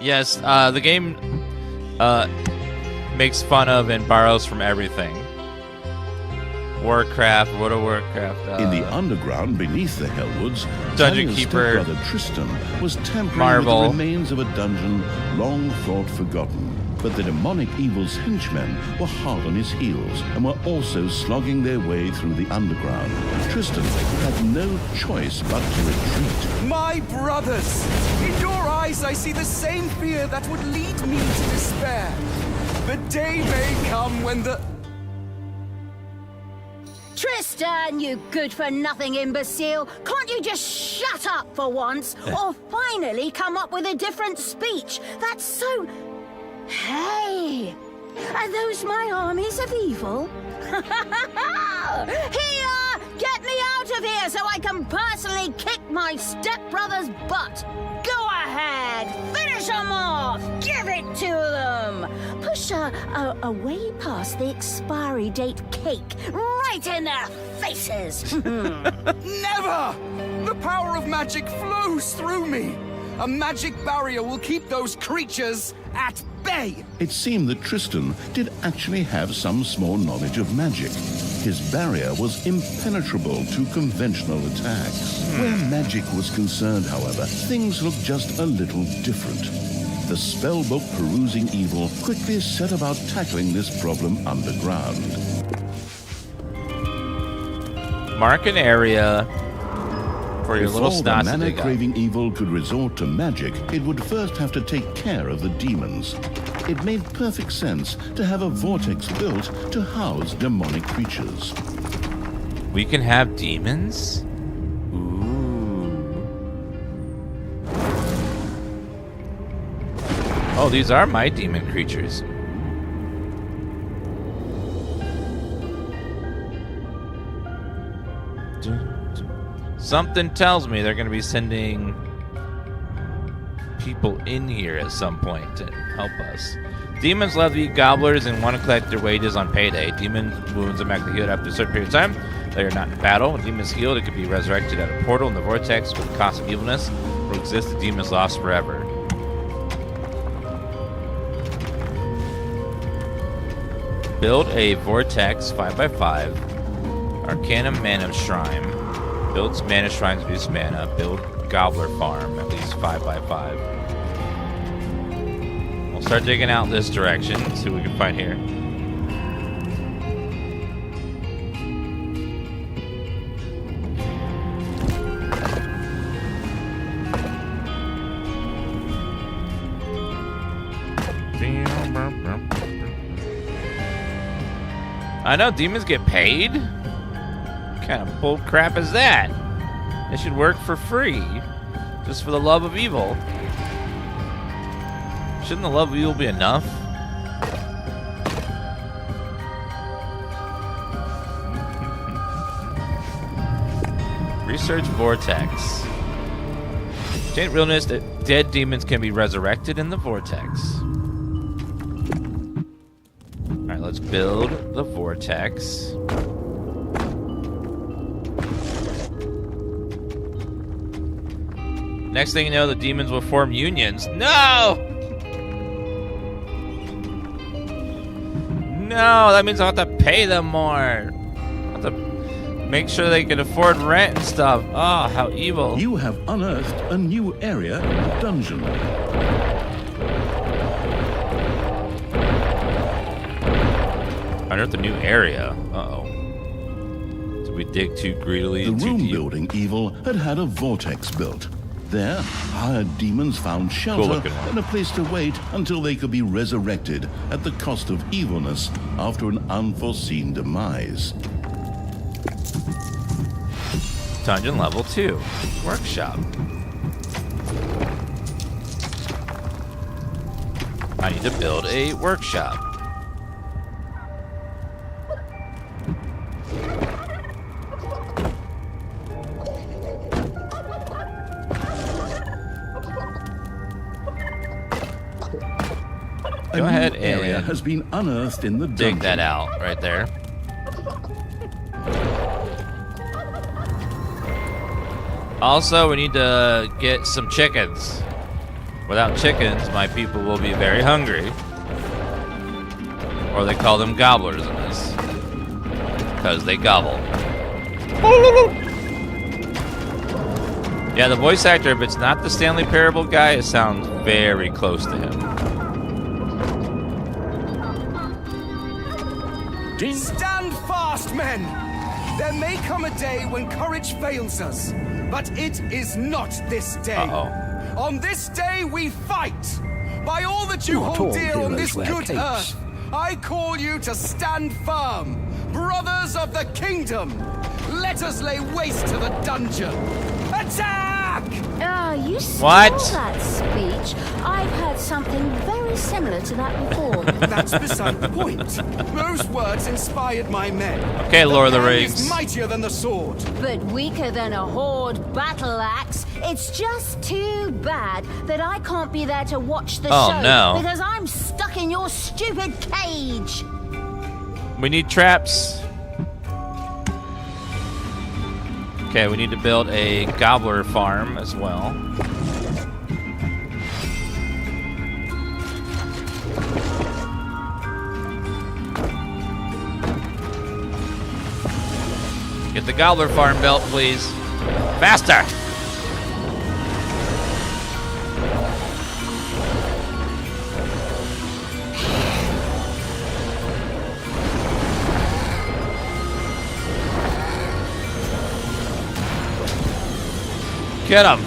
Yes, the game makes fun of and borrows from everything. Warcraft, World of Warcraft. In the underground beneath the Hellwoods, Dungeon Thalya's Keeper, stepbrother Tristan was tampering Marvel. with the remains of a dungeon long thought forgotten. But the demonic evil's henchmen were hard on his heels and were also slogging their way through the underground. Tristan had no choice but to retreat. My brothers! In your eyes, I see the same fear that would lead me to despair. The day may come when the... Tristan, you good-for-nothing imbecile! Can't you just shut up for once? Or finally come up with a different speech? That's so... Hey! Are those my armies of evil? Here! Get me out of here so I can personally kick my stepbrother's butt! Go ahead! Finish them off! Give it to them! Push away past the expiry date cake, right in their faces! Never! The power of magic flows through me! A magic barrier will keep those creatures at bay! It seemed that Tristan did actually have some small knowledge of magic. His barrier was impenetrable to conventional attacks. Where magic was concerned, however, things looked just a little different. The spellbook perusing evil quickly set about tackling this problem underground. Mark an area for your little Before the snots to dig up. mana-craving evil could resort to magic, it would first have to take care of the demons. It made perfect sense to have a vortex built to house demonic creatures. We can have demons? Ooh. Oh, these are my demon creatures. Something tells me they're going to be sending people in here at some point to help us. Demons love to eat gobblers and want to collect their wages on payday. Demon wounds are automatically healed after a certain period of time. They are not in battle. When demons healed, it could be resurrected at a portal in the vortex with the cost of evilness will exist. The demon is lost forever. Build a vortex 5x5. Arcanum Mana Shrine. Builds mana shrines, reduce mana. Build Gobbler Farm, at least 5x5. We'll start digging out this direction, see what we can find here. I know demons get paid. What kind of bull crap is that? It should work for free, just for the love of evil. Shouldn't the love of evil be enough? Research vortex. Didn't realize that dead demons can be resurrected in the vortex. All right, let's build the vortex. Next thing you know, the demons will form unions. No! No, that means I'll have to pay them more. I'll have to make sure they can afford rent and stuff. Oh, how evil. You have unearthed a new area of dungeon. Unearthed a new area. Uh-oh. Did we dig too greedily The and too room deep? building evil had a vortex built. There, hired demons found shelter Cool-looking one. and a place to wait until they could be resurrected at the cost of evilness after an unforeseen demise. Dungeon level 2. Workshop. I need to build a workshop. Go ahead area and has been unearthed in the dig dungeon. that out right there. Also, we need to get some chickens. Without chickens, my people will be very hungry. Or they call them gobblers in this. Because they gobble. Yeah, the voice actor, if it's not the Stanley Parable guy, it sounds very close to him. Stand fast, men! There may come a day when courage fails us, but it is not this day. Uh-oh. On this day we fight! By all that you Not hold all dear on heroes this wear good capes. earth, I call you to stand firm! Brothers of the kingdom! Let us lay waste to the dungeon! Attack! Ah, you stole What? that speech. I've heard something very similar to that before. That's beside the point. Those words inspired my men. Okay, Lord of the pen Rings. is mightier than the sword. But weaker than a horde battle axe. It's just too bad that I can't be there to watch the Oh, show no. because I'm stuck in your stupid cage. We need traps. Okay, we need to build a gobbler farm as well. Get the gobbler farm built, please. Faster! Get him!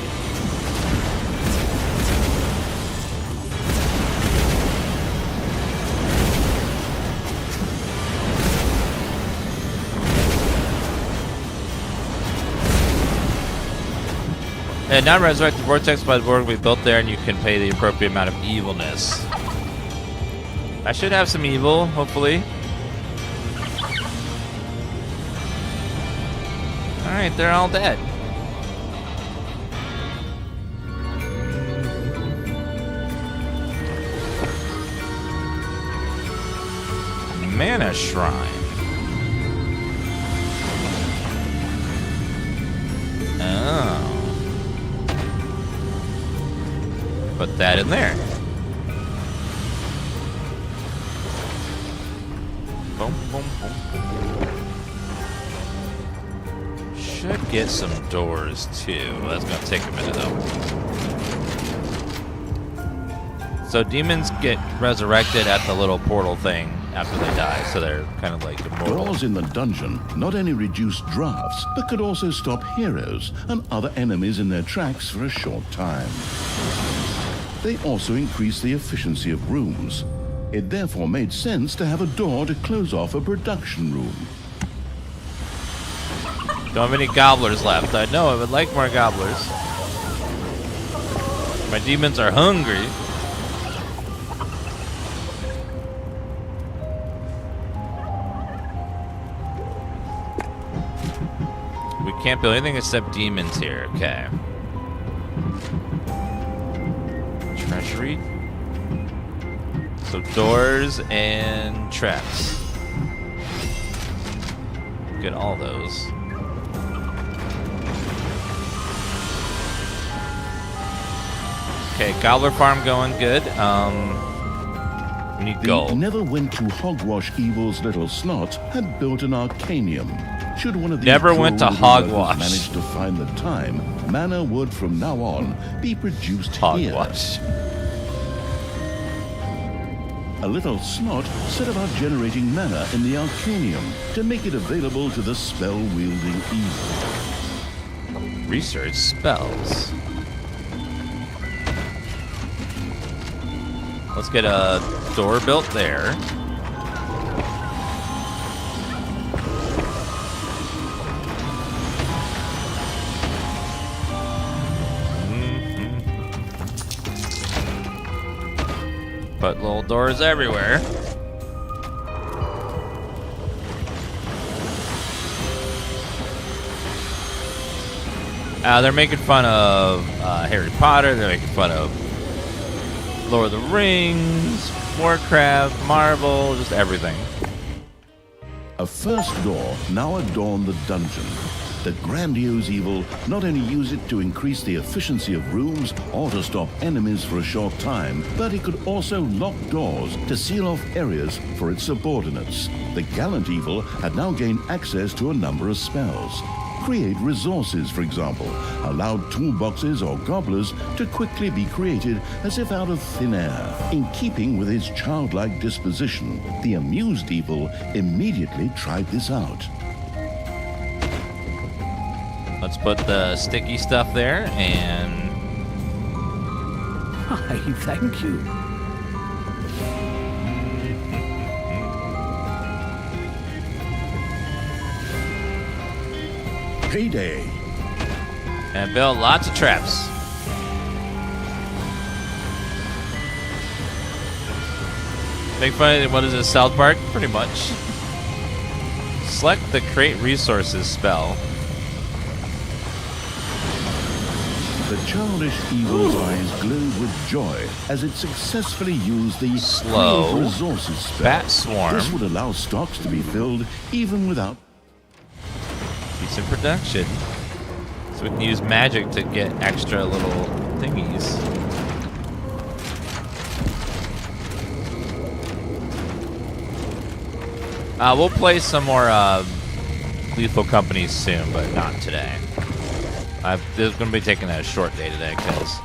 And now resurrect the vortex by the board we built there, and you can pay the appropriate amount of evilness. I should have some evil, hopefully. Alright, they're all dead. Mana Shrine. Oh. Put that in there. Boom, boom, boom, boom. Should get some doors too. That's gonna take a minute though. So demons get resurrected at the little portal thing after they die, so they're kind of like immortal. Doors in the dungeon not only reduce drafts, but could also stop heroes and other enemies in their tracks for a short time. They also increase the efficiency of rooms. It therefore made sense to have a door to close off a production room. Don't have any gobblers left. I know, I would like more gobblers. My demons are hungry. We can't build anything except demons here. Okay. Treasury. So doors and traps. Get all those. Okay, gobbler farm going good. We need The gold. never went to hogwash evil's little snot had built an arcanium. Should one of these Never went to droll workers hogwash. manage to find the time, mana would from now on be produced Hogwash. here. A little snot set about generating mana in the arcanium to make it available to the spell-wielding evil. Research spells. Let's get a door built there. Put little doors everywhere. They're making fun of Harry Potter. They're making fun of Lord of the Rings, Warcraft, Marvel, just everything. A first door now adorned the dungeon. the grandiose evil not only use it to increase the efficiency of rooms or to stop enemies for a short time, but it could also lock doors to seal off areas for its subordinates. The gallant evil had now gained access to a number of spells. Create resources, for example, allowed toolboxes or gobblers to quickly be created as if out of thin air. In keeping with his childlike disposition, the amused evil immediately tried this out. Let's put the sticky stuff there and... Why, thank you. Payday. And build lots of traps. Make fun of, what is it, South Park? Pretty much. Select the Create Resources spell. The childish evil's eyes glowed with joy as it successfully used the Slow Create Resources spell. Bat Swarm. This would allow stocks to be filled even without... Decent production. So we can use magic to get extra little thingies. We'll play some more Lethal Company soon, but not today. This is going to be taking a short day today because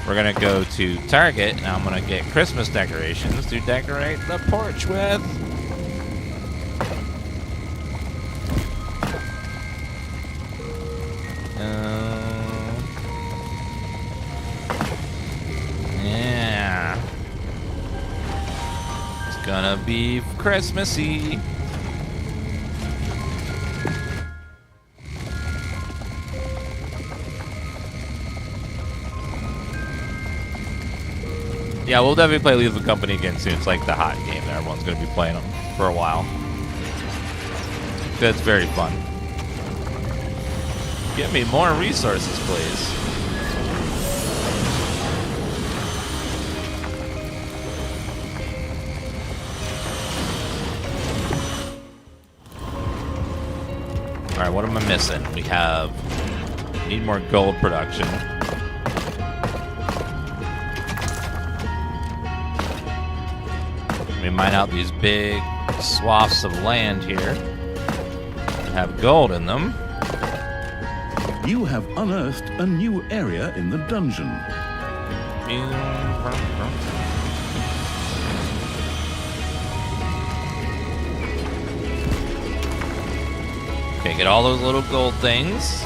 we're going to go to Target and I'm going to get Christmas decorations to decorate the porch with. Yeah. It's gonna be Christmassy. Yeah, we'll definitely play Lethal Company again soon. It's like the hot game that everyone's gonna be playing them for a while. That's very fun. Give me more resources, please. Alright, what am I missing? We need more gold production. We mine out these big swaths of land here that have gold in them. You have unearthed a new area in the dungeon. Okay, get all those little gold things.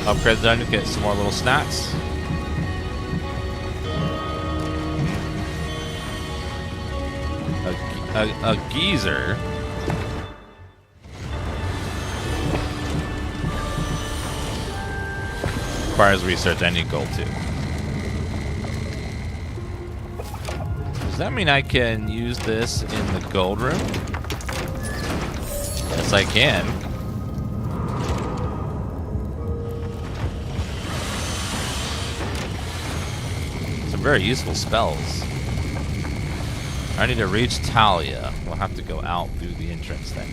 Upgrade the dungeon, get some more little snacks. A geezer. Requires research. I need gold too. Does that mean I can use this in the gold room? Yes, I can. Some very useful spells. I need to reach Thalya. We'll have to go out through the entrance thing.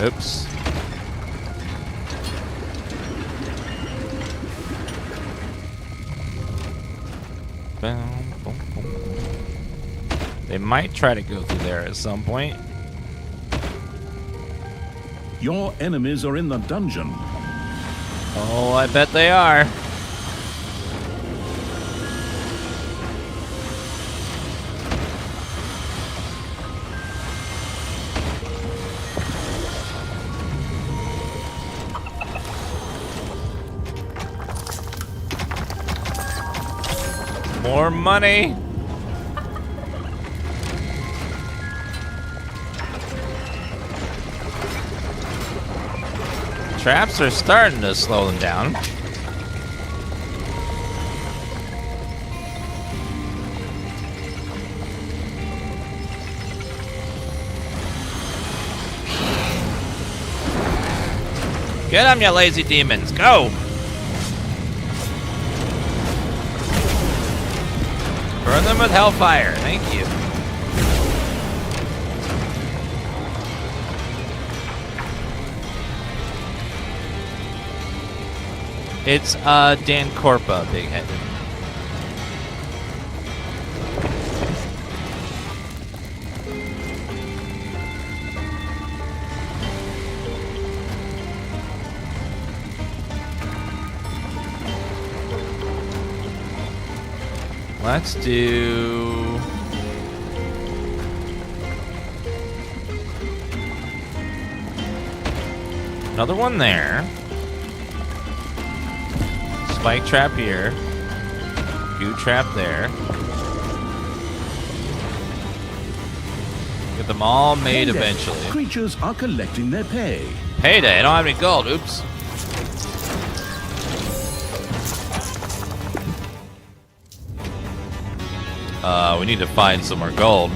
Oops. They might try to go through there at some point. Your enemies are in the dungeon. Oh, I bet they are. More money. Traps are starting to slow them down. Get them, you lazy demons. Go! Burn them with hellfire. Thank you. It's Dan Corpa, big head. Let's do... another one there. Spike trap here. Goo trap there. Get them all made Payday. eventually. Creatures are collecting their pay. Payday, I don't have any gold. Oops. We need to find some more gold.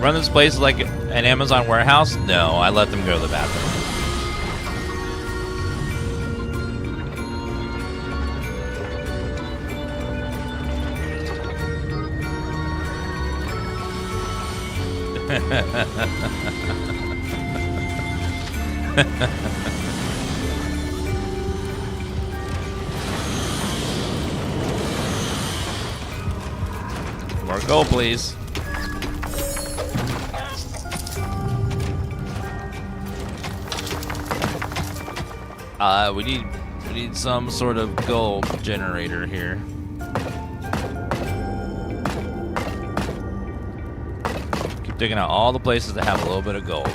Run this place like an Amazon warehouse? No, I let them go to the bathroom. More gold, please. We need some sort of gold generator here. Keep digging out all the places that have a little bit of gold.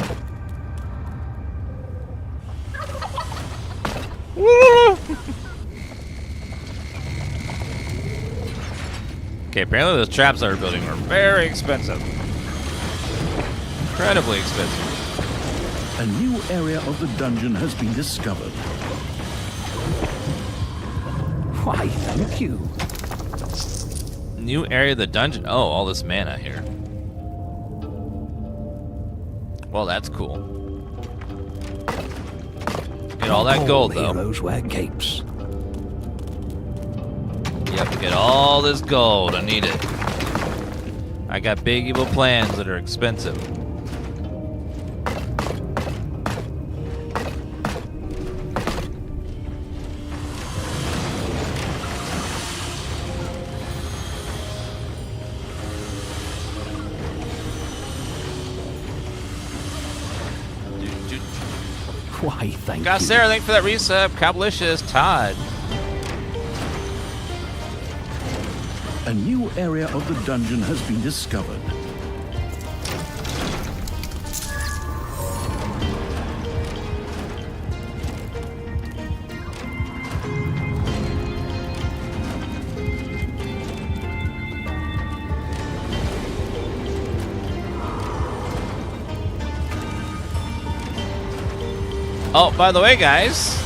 Woo! Okay, apparently those traps that we're building are very expensive. Incredibly expensive. A new area of the dungeon has been discovered. Why, thank you. New area of the dungeon. Oh, all this mana here. Well, that's cool. Get all that gold, though. Heroes wear capes. Yep, get all this gold. I need it. I got big evil plans that are expensive. Why, thank Got you. Sarah, thanks for that resub. Cablicious, Todd. A new area of the dungeon has been discovered. Oh, by the way, guys.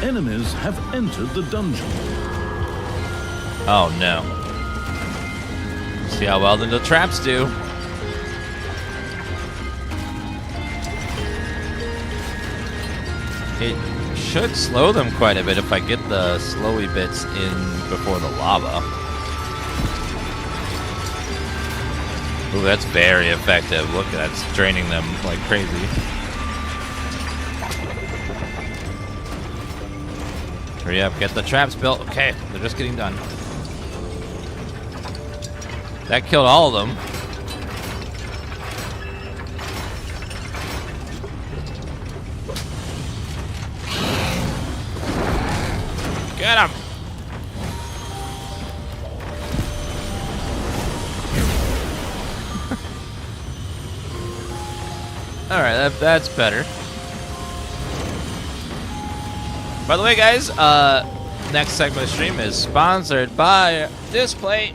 Enemies have entered the dungeon. Oh, no. See how well the traps do. It should slow them quite a bit if I get the slowy bits in before the lava. Ooh, that's very effective. Look, that's draining them like crazy. Hurry up, get the traps built. Okay, they're just getting done. That killed all of them. Get him! Alright, that's better. By the way, guys, next segment of the stream is sponsored by Displate.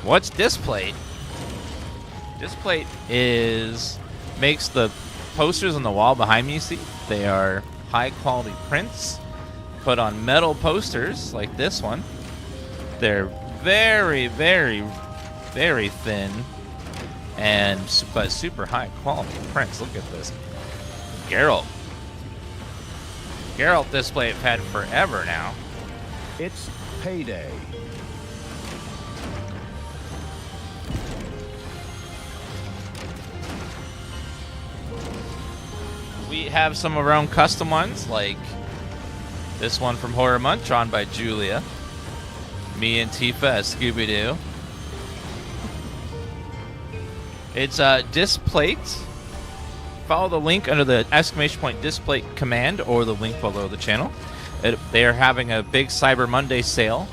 What's Displate? Displate makes the posters on the wall behind me, you see? They are high quality prints put on metal posters like this one. They're very, very, very thin but super high quality prints. Look at this. Geralt display I've had forever now. It's payday. We have some of our own custom ones, like this one from Horror Month, drawn by Julia. Me and Tifa as Scooby-Doo. It's Displate. Follow the link under the ! Displate command or the link below the channel. They are having a big Cyber Monday sale.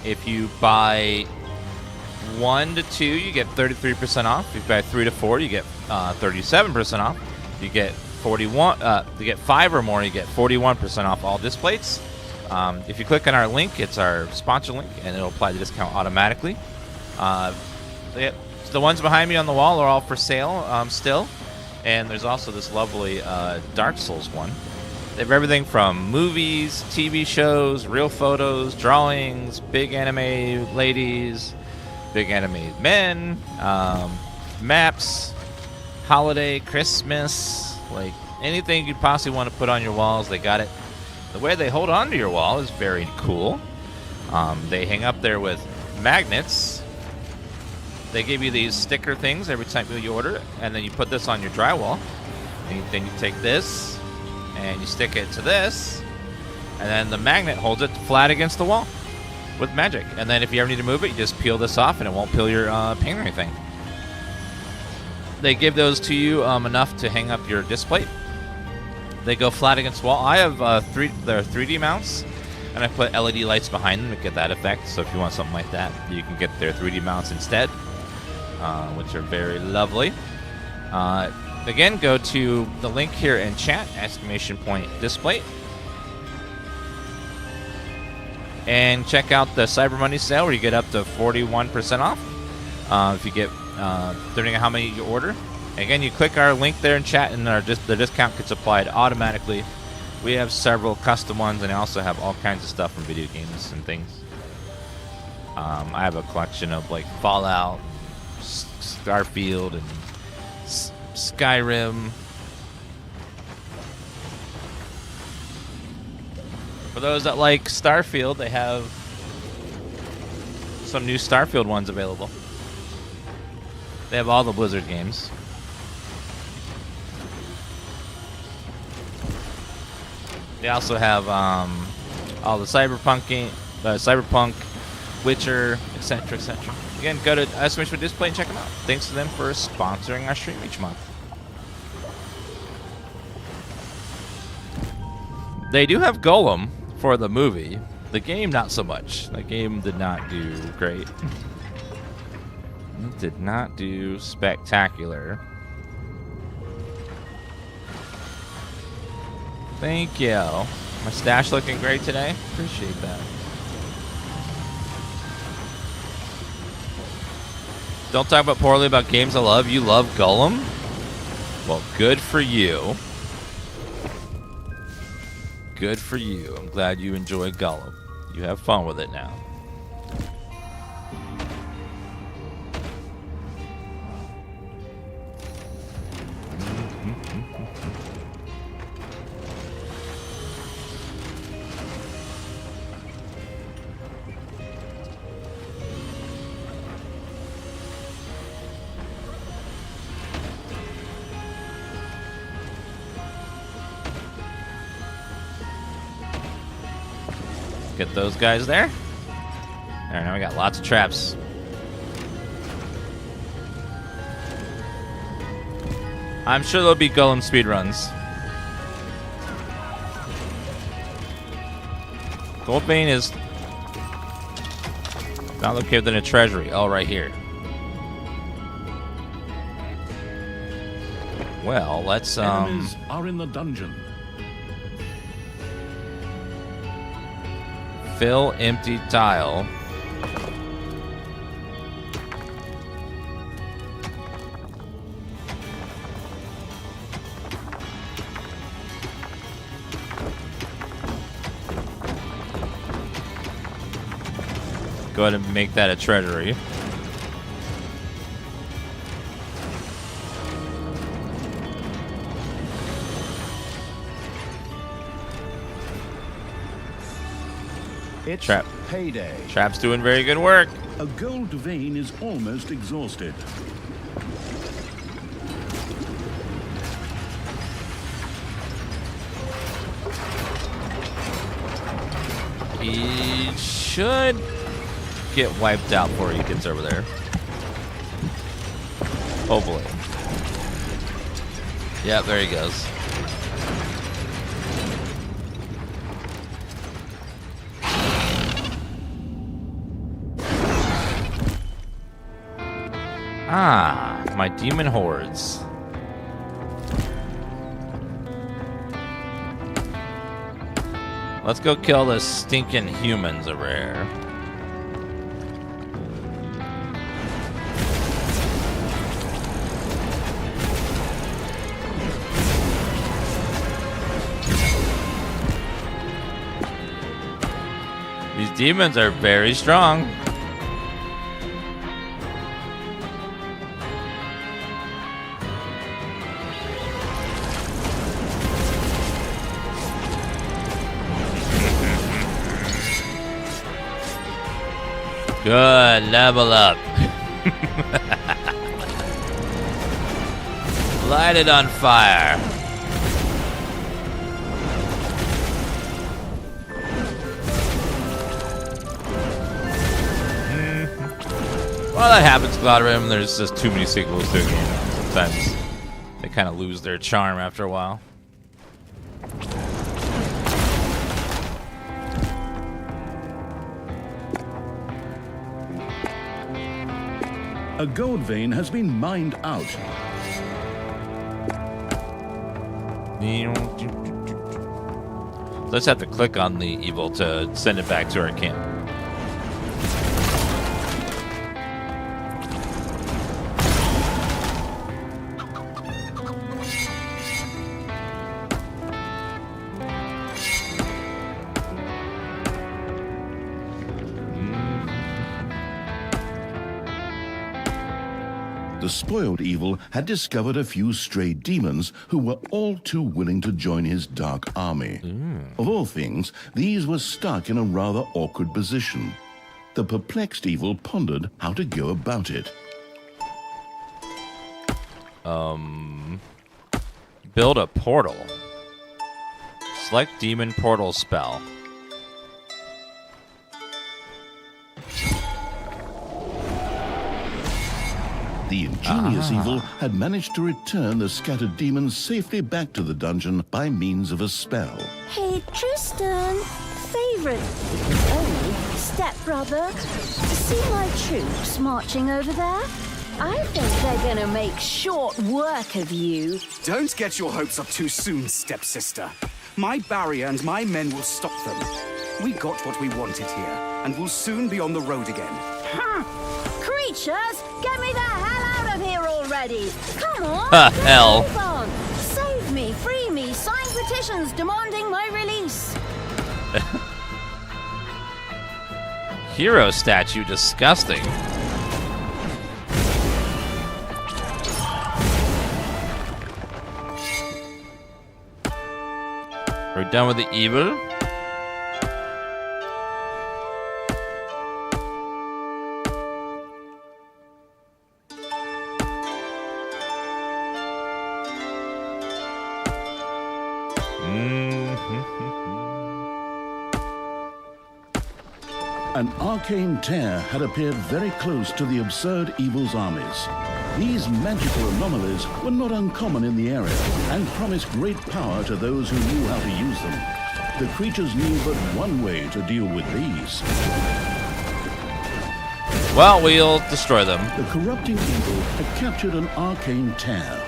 If you buy 1 to 2, you get 33% off. If you buy 3 to 4, you get 37% off. You get 5 or more, you get 41% off all Displates. If you click on our link, it's our sponsor link, and it'll apply the discount automatically. The ones behind me on the wall are all for sale still. And there's also this lovely Dark Souls one. They have everything from movies, TV shows, real photos, drawings, big anime ladies, big anime men, maps, holiday, Christmas, like anything you'd possibly want to put on your walls, they got it. The way they hold on to your wall is very cool. They hang up there with magnets. They give you these sticker things every time you order it, and then you put this on your drywall. And then you take this, and you stick it to this, and then the magnet holds it flat against the wall with magic. And then if you ever need to move it, you just peel this off, and it won't peel your paint or anything. They give those to you enough to hang up your display. They go flat against the wall. I have they're 3D mounts, and I put LED lights behind them to get that effect. So if you want something like that, you can get their 3D mounts instead. Which are very lovely. Again, go to the link here in chat, !Display, and check out the Cyber Monday sale where you get up to 41% off if you get, depending on how many you order. Again, you click our link there in chat, and the discount gets applied automatically. We have several custom ones, and I also have all kinds of stuff from video games and things. I have a collection of like Fallout, Starfield, and Skyrim. For those that like Starfield, they have some new Starfield ones available. They have all the Blizzard games. They also have all the Cyberpunk, Witcher, etc., etc. Again, go to !Display and check them out. Thanks to them for sponsoring our stream each month. They do have Golem for the movie. The game, not so much. The game did not do great. It did not do spectacular. Thank you. My stash looking great today. Appreciate that. Don't talk about poorly about games I love. You love Golem? Well, good for you. Good for you. I'm glad you enjoy Golem. You have fun with it now. Get those guys there. Alright, now we got lots of traps. I'm sure there'll be golem speedruns. Gold vein is not located in a treasury. Oh, right here. Well, let's Enemies are in the dungeon. fill empty tile. Go ahead and make that a treasury. It's Trap. payday. Trap's doing very good work. A gold vein is almost exhausted. He should get wiped out before he gets over there. Hopefully. Yep, there he goes. Ah, my demon hordes. Let's go kill the stinking humans over here. These demons are very strong. Good, level up. Light it on fire. Well, that happens a lot of them. There's just too many sequels to a game. Sometimes they kind of lose their charm after a while. A gold vein has been mined out. Let's have to click on the evil to send it back to our camp. The spoiled evil had discovered a few stray demons who were all too willing to join his dark army. Of all things, these were stuck in a rather awkward position. The perplexed evil pondered how to go about it. Build a portal. Select demon portal spell. The ingenious evil had managed to return the scattered demons safely back to the dungeon by means of a spell. Hey, Tristan, favorite, stepbrother, see my troops marching over there? I think they're gonna make short work of you. Don't get your hopes up too soon, stepsister. My barrier and my men will stop them. We got what we wanted here, and we'll soon be on the road again. Creatures, get me the hell out of here already! Come on! Hell. Move on. Save me, free me, sign petitions demanding my release. Hero statue, disgusting. We're done with the evil. An arcane tear had appeared very close to the absurd evil's armies. These magical anomalies were not uncommon in the area and promised great power to those who knew how to use them. The creatures knew but one way to deal with these. Well, we'll destroy them. The corrupting evil had captured an arcane tear.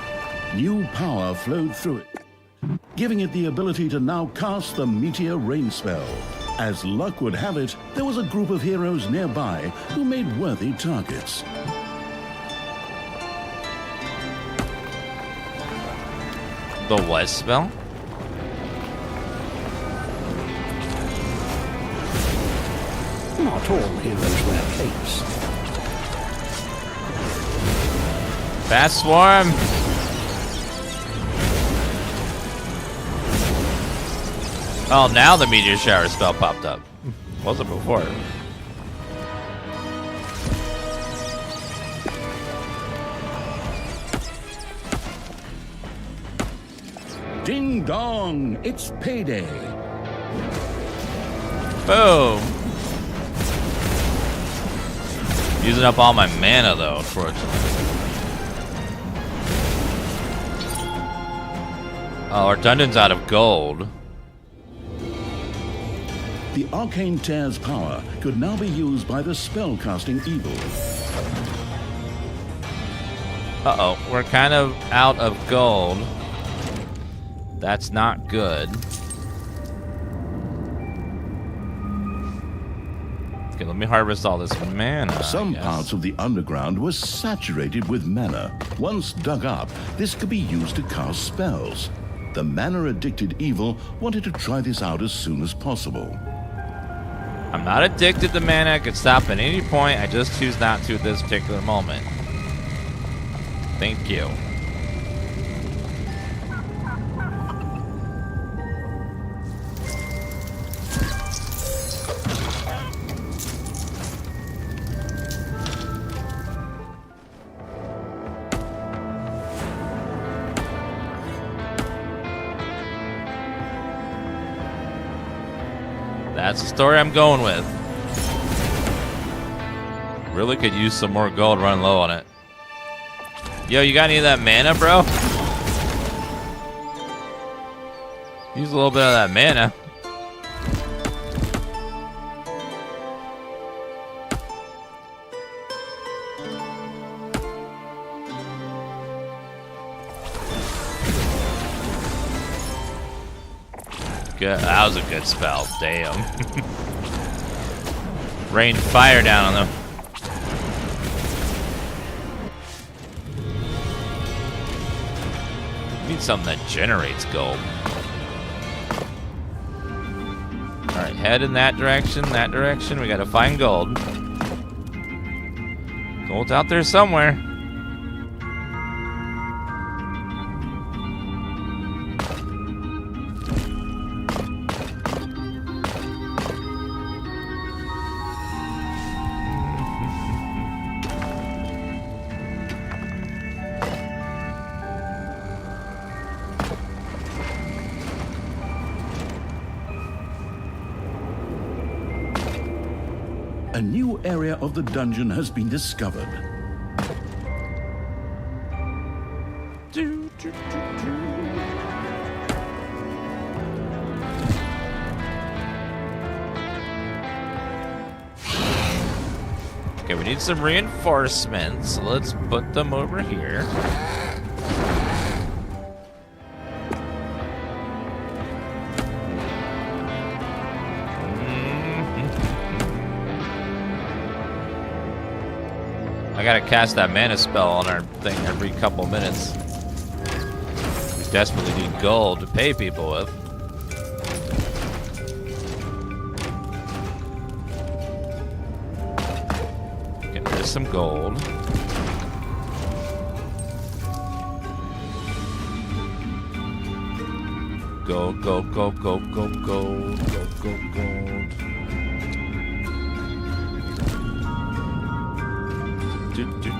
New power flowed through it, giving it the ability to now cast the meteor rain spell. As luck would have it, there was a group of heroes nearby who made worthy targets. The what spell? Not all heroes wear capes. Fast swarm! Oh, now the meteor shower spell popped up. Wasn't before. Ding dong! It's payday! Boom! Using up all my mana though, unfortunately. Oh, our dungeon's out of gold. The arcane tear's power could now be used by the spell-casting evil. Uh-oh, we're kind of out of gold. That's not good. Okay, let me harvest all this mana. Some parts of the underground were saturated with mana. Once dug up, this could be used to cast spells. The mana-addicted evil wanted to try this out as soon as possible. I'm not addicted to mana. I could stop at any point. I just choose not to at this particular moment. Thank you. That's the story I'm going with. Really could use some more gold, run low on it. Yo, you got any of that mana, bro? Use a little bit of that mana. Good. That was a good spell. Damn. Rain fire down on them. Need something that generates gold. Alright, head in that direction, that direction. We gotta find gold. Gold's out there somewhere. A new area of the dungeon has been discovered. Okay, we need some reinforcements. Let's put them over here. I gotta cast that mana spell on our thing every couple minutes. We desperately need gold to pay people with. Okay, there's some gold. Gold, gold, gold, gold, gold, gold, gold, gold, gold. Do, do, do, do.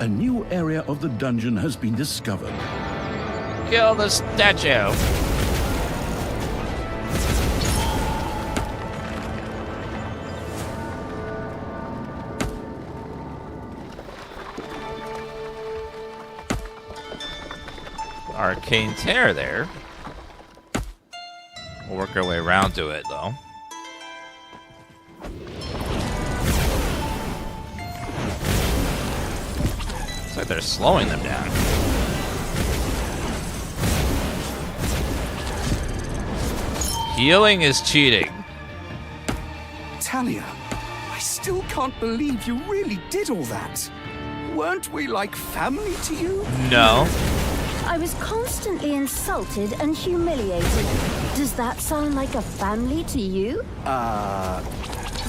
A new area of the dungeon has been discovered. Kill the statue. Arcane tear there. We'll work our way around to it, though. Looks like they're slowing them down. Healing is cheating. Thalya, I still can't believe you really did all that. Weren't we like family to you? No. I was constantly insulted and humiliated. Does that sound like a family to you?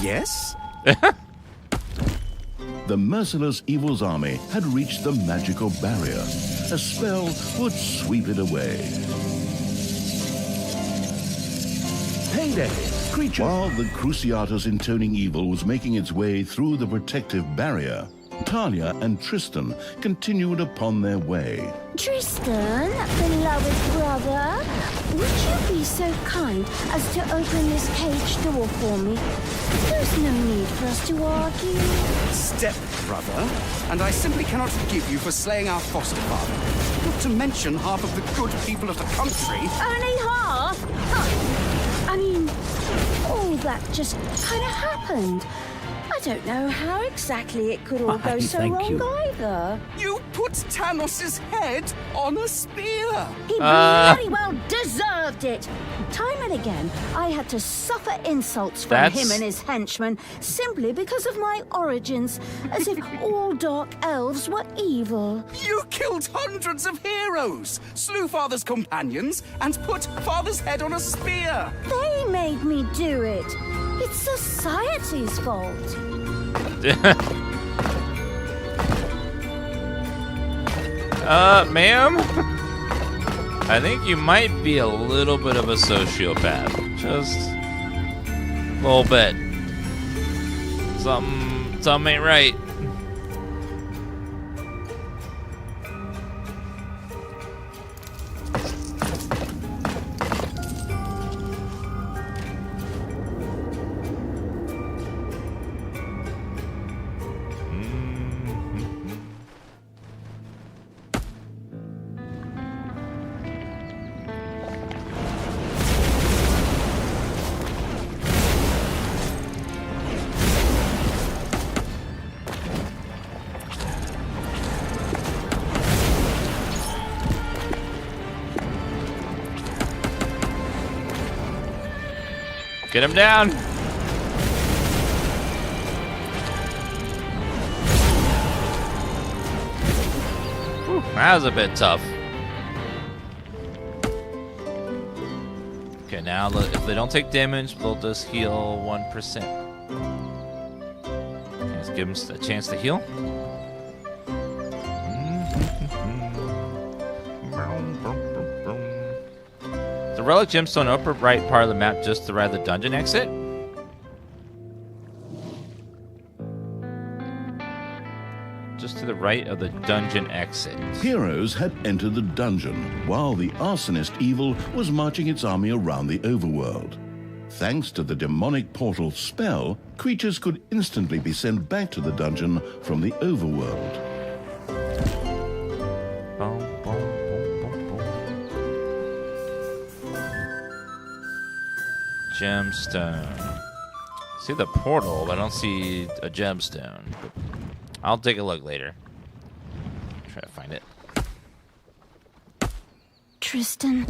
Yes? The merciless evil's army had reached the magical barrier. A spell would sweep it away. Payday! Creature! While the Cruciatus intoning evil was making its way through the protective barrier, Thalya and Tristan continued upon their way. Tristan, beloved brother, would you be so kind as to open this cage door for me? There's no need for us to argue. Step brother, and I simply cannot forgive you for slaying our foster father. Not to mention half of the good people of the country. Only half? Huh. I mean, all that just kind of happened. I don't know how exactly it could all go so thank wrong you. either. You put Tanos's head on a spear. He bloody well deserved it. Time and again, I had to suffer insults from That's- him and his henchmen simply because of my origins, as if all Dark Elves were evil. You killed hundreds of heroes, slew Father's companions, and put Father's head on a spear. They made me do it. It's society's fault. Ma'am? I think you might be a little bit of a sociopath. Just a little bit. Something ain't right. Get him down. Whew, that was a bit tough. Okay, now if they don't take damage, they'll just heal 1%. Let's give them a chance to heal. The relic gemstone upper right part of the map just to the right of the dungeon exit. Just to the right of the dungeon exit. Heroes had entered the dungeon, while the arsonist evil was marching its army around the overworld. Thanks to the demonic portal spell, creatures could instantly be sent back to the dungeon from the overworld. Boom, boom, boom, boom, boom. Gemstone. See the portal, but I don't see a gemstone. I'll take a look later. Try to find it. Tristan,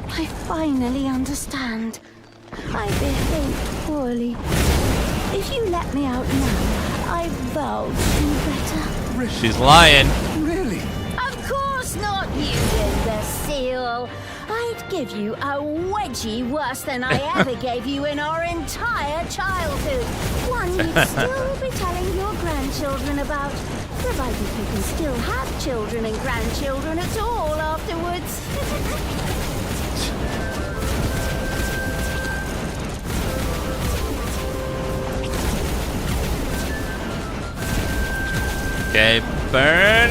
I finally understand. I behaved poorly. If you let me out now, I vow to do better. She's lying. Really? Of course not, you imbecile. I'd give you a wedgie worse than I ever gave you in our entire childhood. One you'd still be telling your grandchildren about, provided you can still have children and grandchildren at all afterwards. Okay, Burn!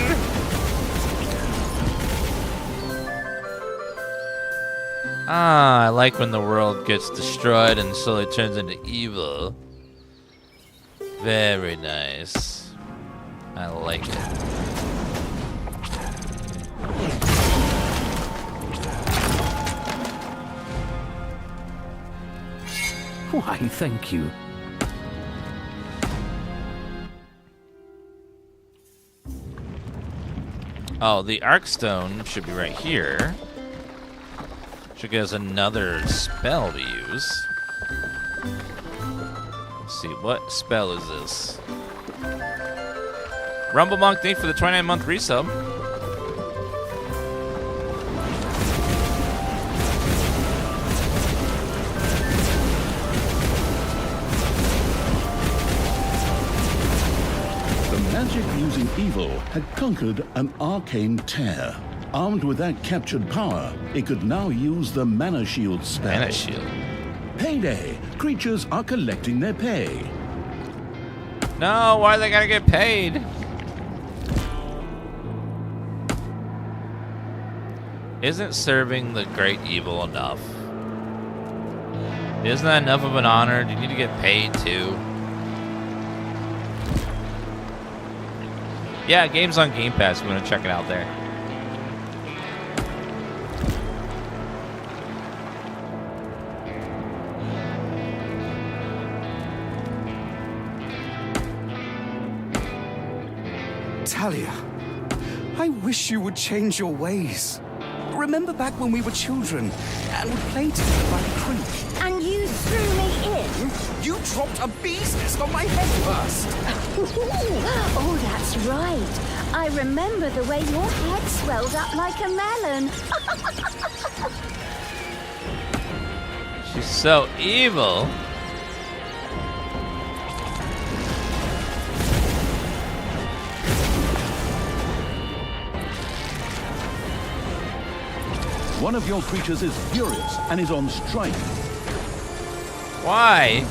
Ah, I like when the world gets destroyed and slowly turns into evil. Very nice. I like it. Why, thank you. Oh, the Arkstone should be right here. Should give us another spell to use. Let's see, what spell is this? Rumble Monk, thank you for the 29-month resub. The magic using evil had conquered an arcane tear. Armed with that captured power, it could now use the Mana Shield spell. Mana Shield. Payday! Creatures are collecting their pay. No, why are they gotta get paid? Isn't serving the great evil enough? Isn't that enough of an honor? Do you need to get paid too? Yeah, game's on Game Pass. I'm gonna check it out there. Thalya, I wish you would change your ways. Remember back when we were children and would play together by the creek? And you threw me in? You dropped a bee's nest on my head first. Oh, that's right. I remember the way your head swelled up like a melon. She's so evil. One of your creatures is furious and is on strike. Why?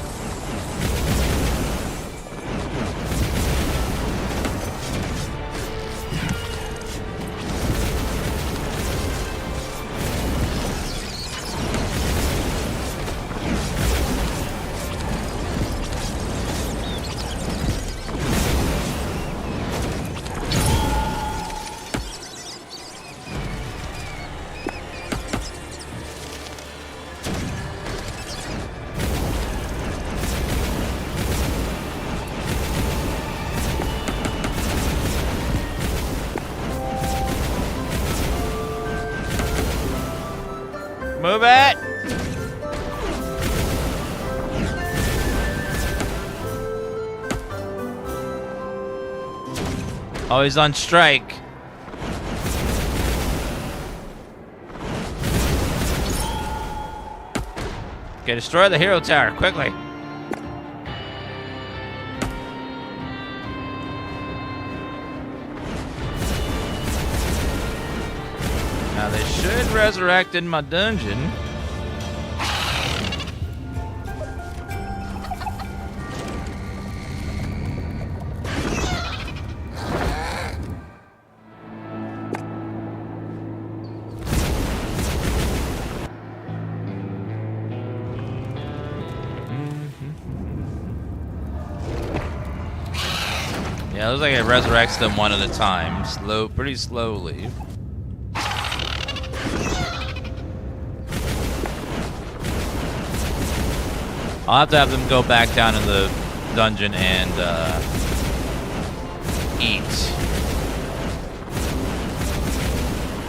Move it! Oh, he's on strike. Okay, destroy the hero tower, quickly. Now they should resurrect in my dungeon. Yeah, it looks like it resurrects them one at a time, pretty slowly. I'll have to have them go back down in the dungeon and eat.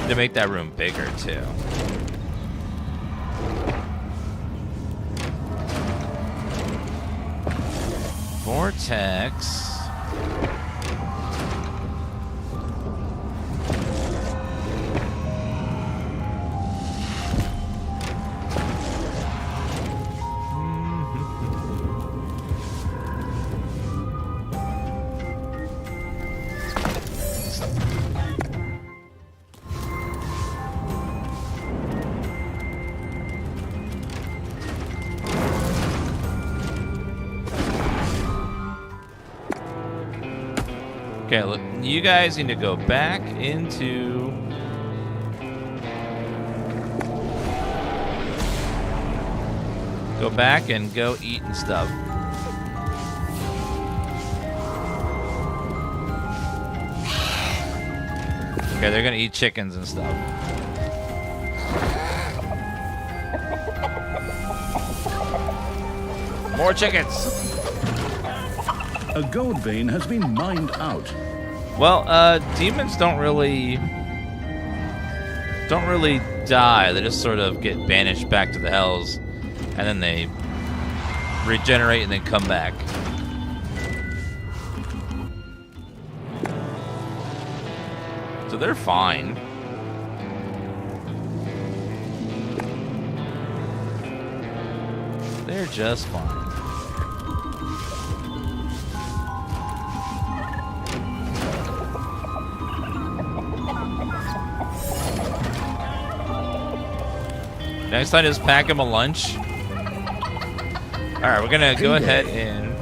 To make that room bigger, too. Vortex. Okay, look, you guys need to go back into... Go back and go eat and stuff. Okay, they're gonna eat chickens and stuff. More chickens! A gold vein has been mined out. Well, demons don't really die. They just sort of get banished back to the hells, and then they regenerate and then come back. So they're fine. They're just fine. Next time, just pack him a lunch. Alright, we're gonna go ahead and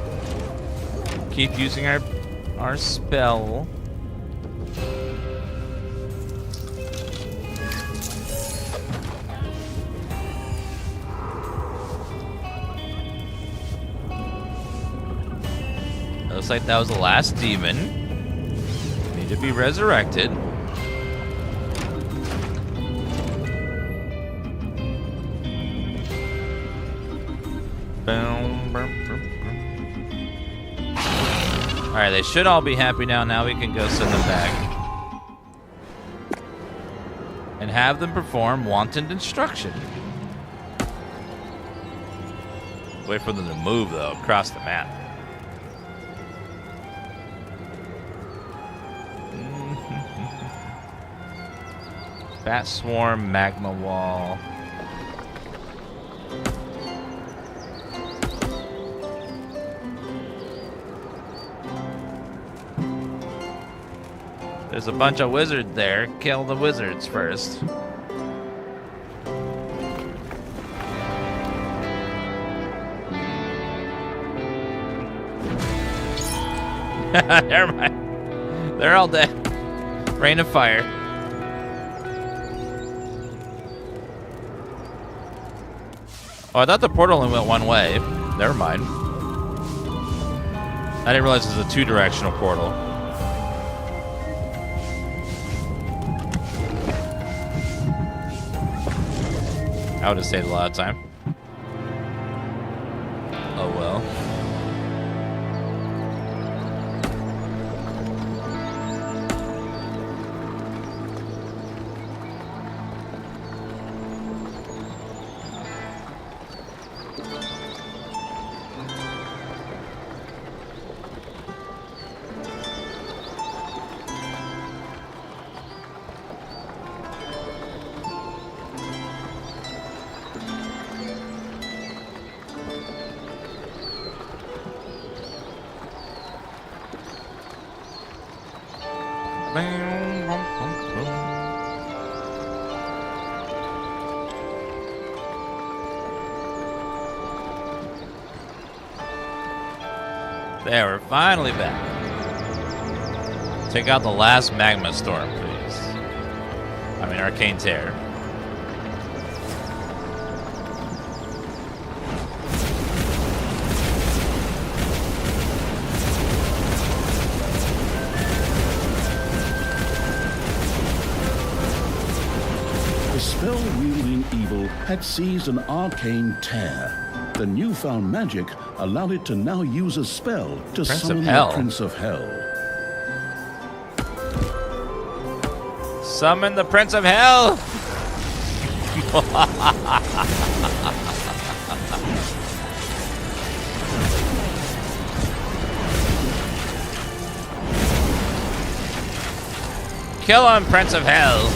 keep using our spell. Looks like that was the last demon. Need to be resurrected. Alright, they should all be happy now. Now we can go send them back. And have them perform wanton destruction. Wait for them to move, though, across the map. Bat swarm, magma wall. There's a bunch of wizards there. Kill the wizards first. Never mind. They're all dead. Rain of fire. Oh, I thought the portal only went one way. Never mind. I didn't realize it was a two-directional portal. I would have saved a lot of time. Oh well. There, we're finally back. Take out the last magma storm, please. I mean, arcane tear. The spell-wielding evil had seized an arcane tear. The newfound magic allowed it to now use a spell to summon the Prince of Hell. Summon the Prince of Hell! Kill him, Prince of Hell!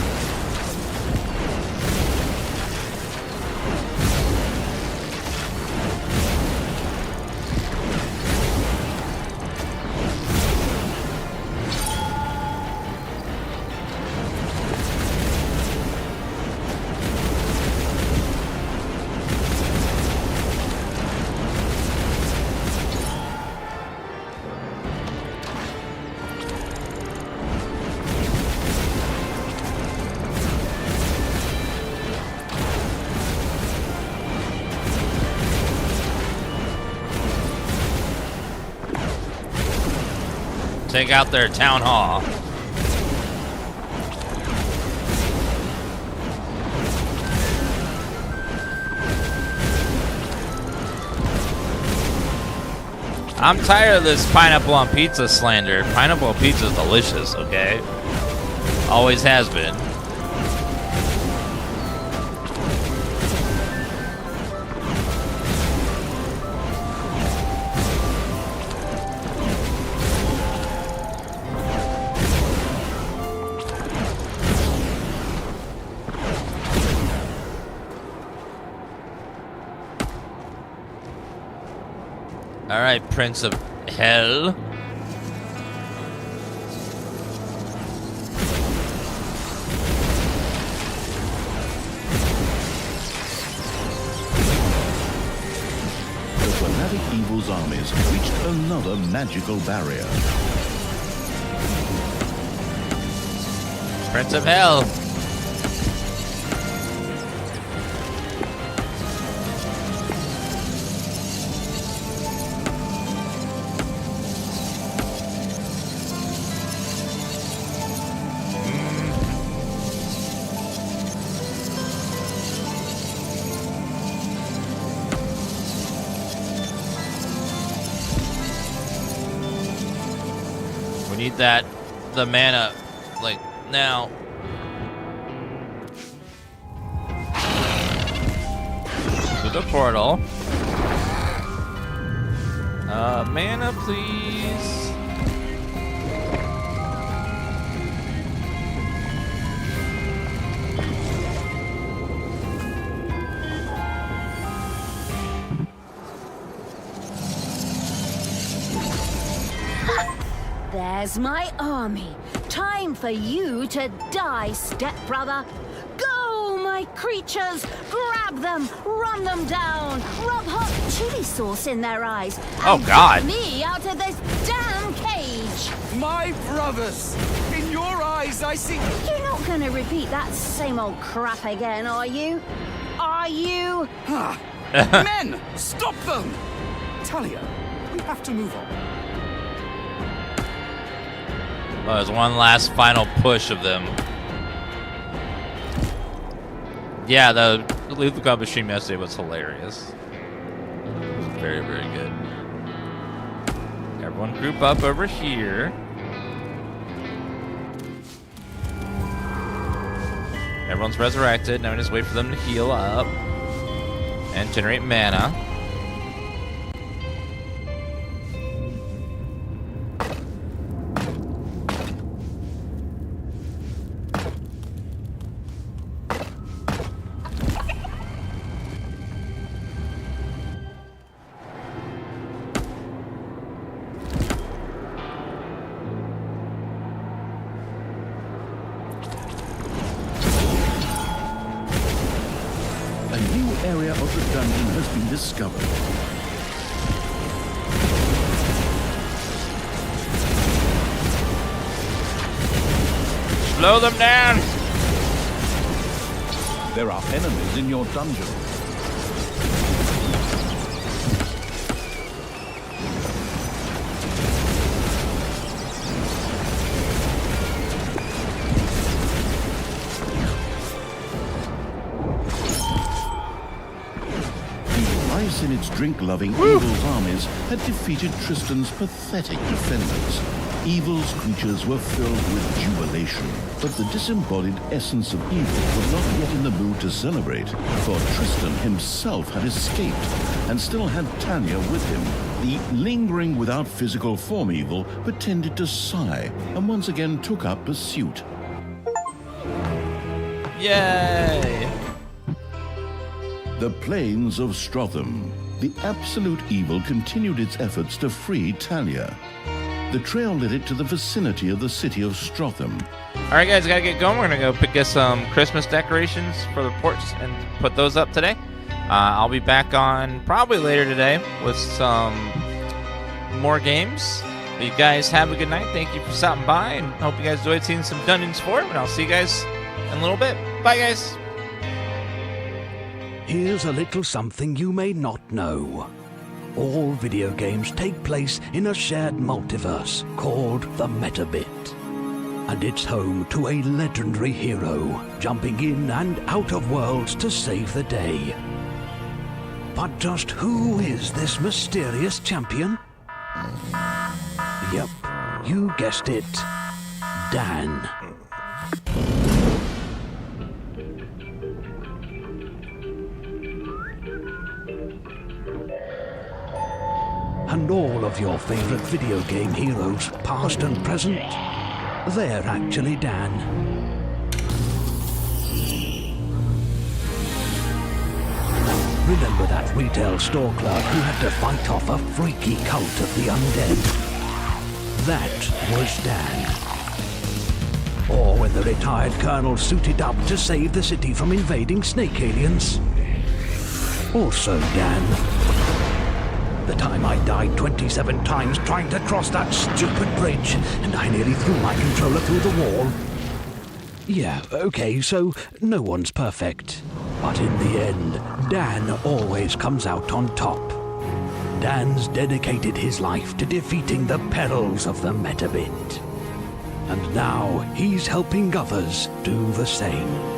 Take out their town hall. I'm tired of this pineapple on pizza slander. Pineapple on pizza is delicious, okay? Always has been. All right, Prince of Hell. The fanatic evil's armies reached another magical barrier. Prince of Hell. We need the mana, like, now. To the portal. Mana, please. There's my army. Time for you to die, stepbrother. Go, my creatures! Grab them, run them down, rub hot chili sauce in their eyes. Oh, and God. Get me out of this damn cage! My brothers! In your eyes, I see... You're not gonna repeat that same old crap again, are you? Are you? Men! Stop them! Thalya, we have to move on. Well, there's one last final push of them. Yeah, the Lethal Combat stream yesterday was hilarious. It was very, very good. Everyone group up over here. Everyone's resurrected. Now we just wait for them to heal up and generate mana. A new area of the dungeon has been discovered. Slow them down! There are enemies in your dungeon. In its drink-loving Evil's armies had defeated Tristan's pathetic defenders. Evil's creatures were filled with jubilation, but the disembodied essence of Evil was not yet in the mood to celebrate, for Tristan himself had escaped and still had Thalya with him. The lingering without physical form Evil pretended to sigh and once again took up pursuit. Yay! The plains of Strotham. The absolute evil continued its efforts to free Thalya. The trail led it to the vicinity of the city of Strotham. All right, guys, gotta get going. We're gonna go get some Christmas decorations for the porch and put those up today. I'll be back on probably later today with some more games. But you guys have a good night. Thank you for stopping by, and hope you guys enjoyed seeing some Dungeons 4. And I'll see you guys in a little bit. Bye, guys. Here's a little something you may not know. all video games take place in a shared multiverse called the Metabit. And it's home to a legendary hero, jumping in and out of worlds to save the day. But just who is this mysterious champion? Yep, you guessed it. Dan. And all of your favorite video game heroes, past and present, they're actually Dan. Remember that retail store clerk who had to fight off a freaky cult of the undead? That was Dan. Or when the retired colonel suited up to save the city from invading snake aliens? Also Dan. The time I died 27 times trying to cross that stupid bridge, and I nearly threw my controller through the wall. Yeah, okay, so no one's perfect. But in the end, Dan always comes out on top. Dan's dedicated his life to defeating the perils of the Metabit. And now he's helping others do the same.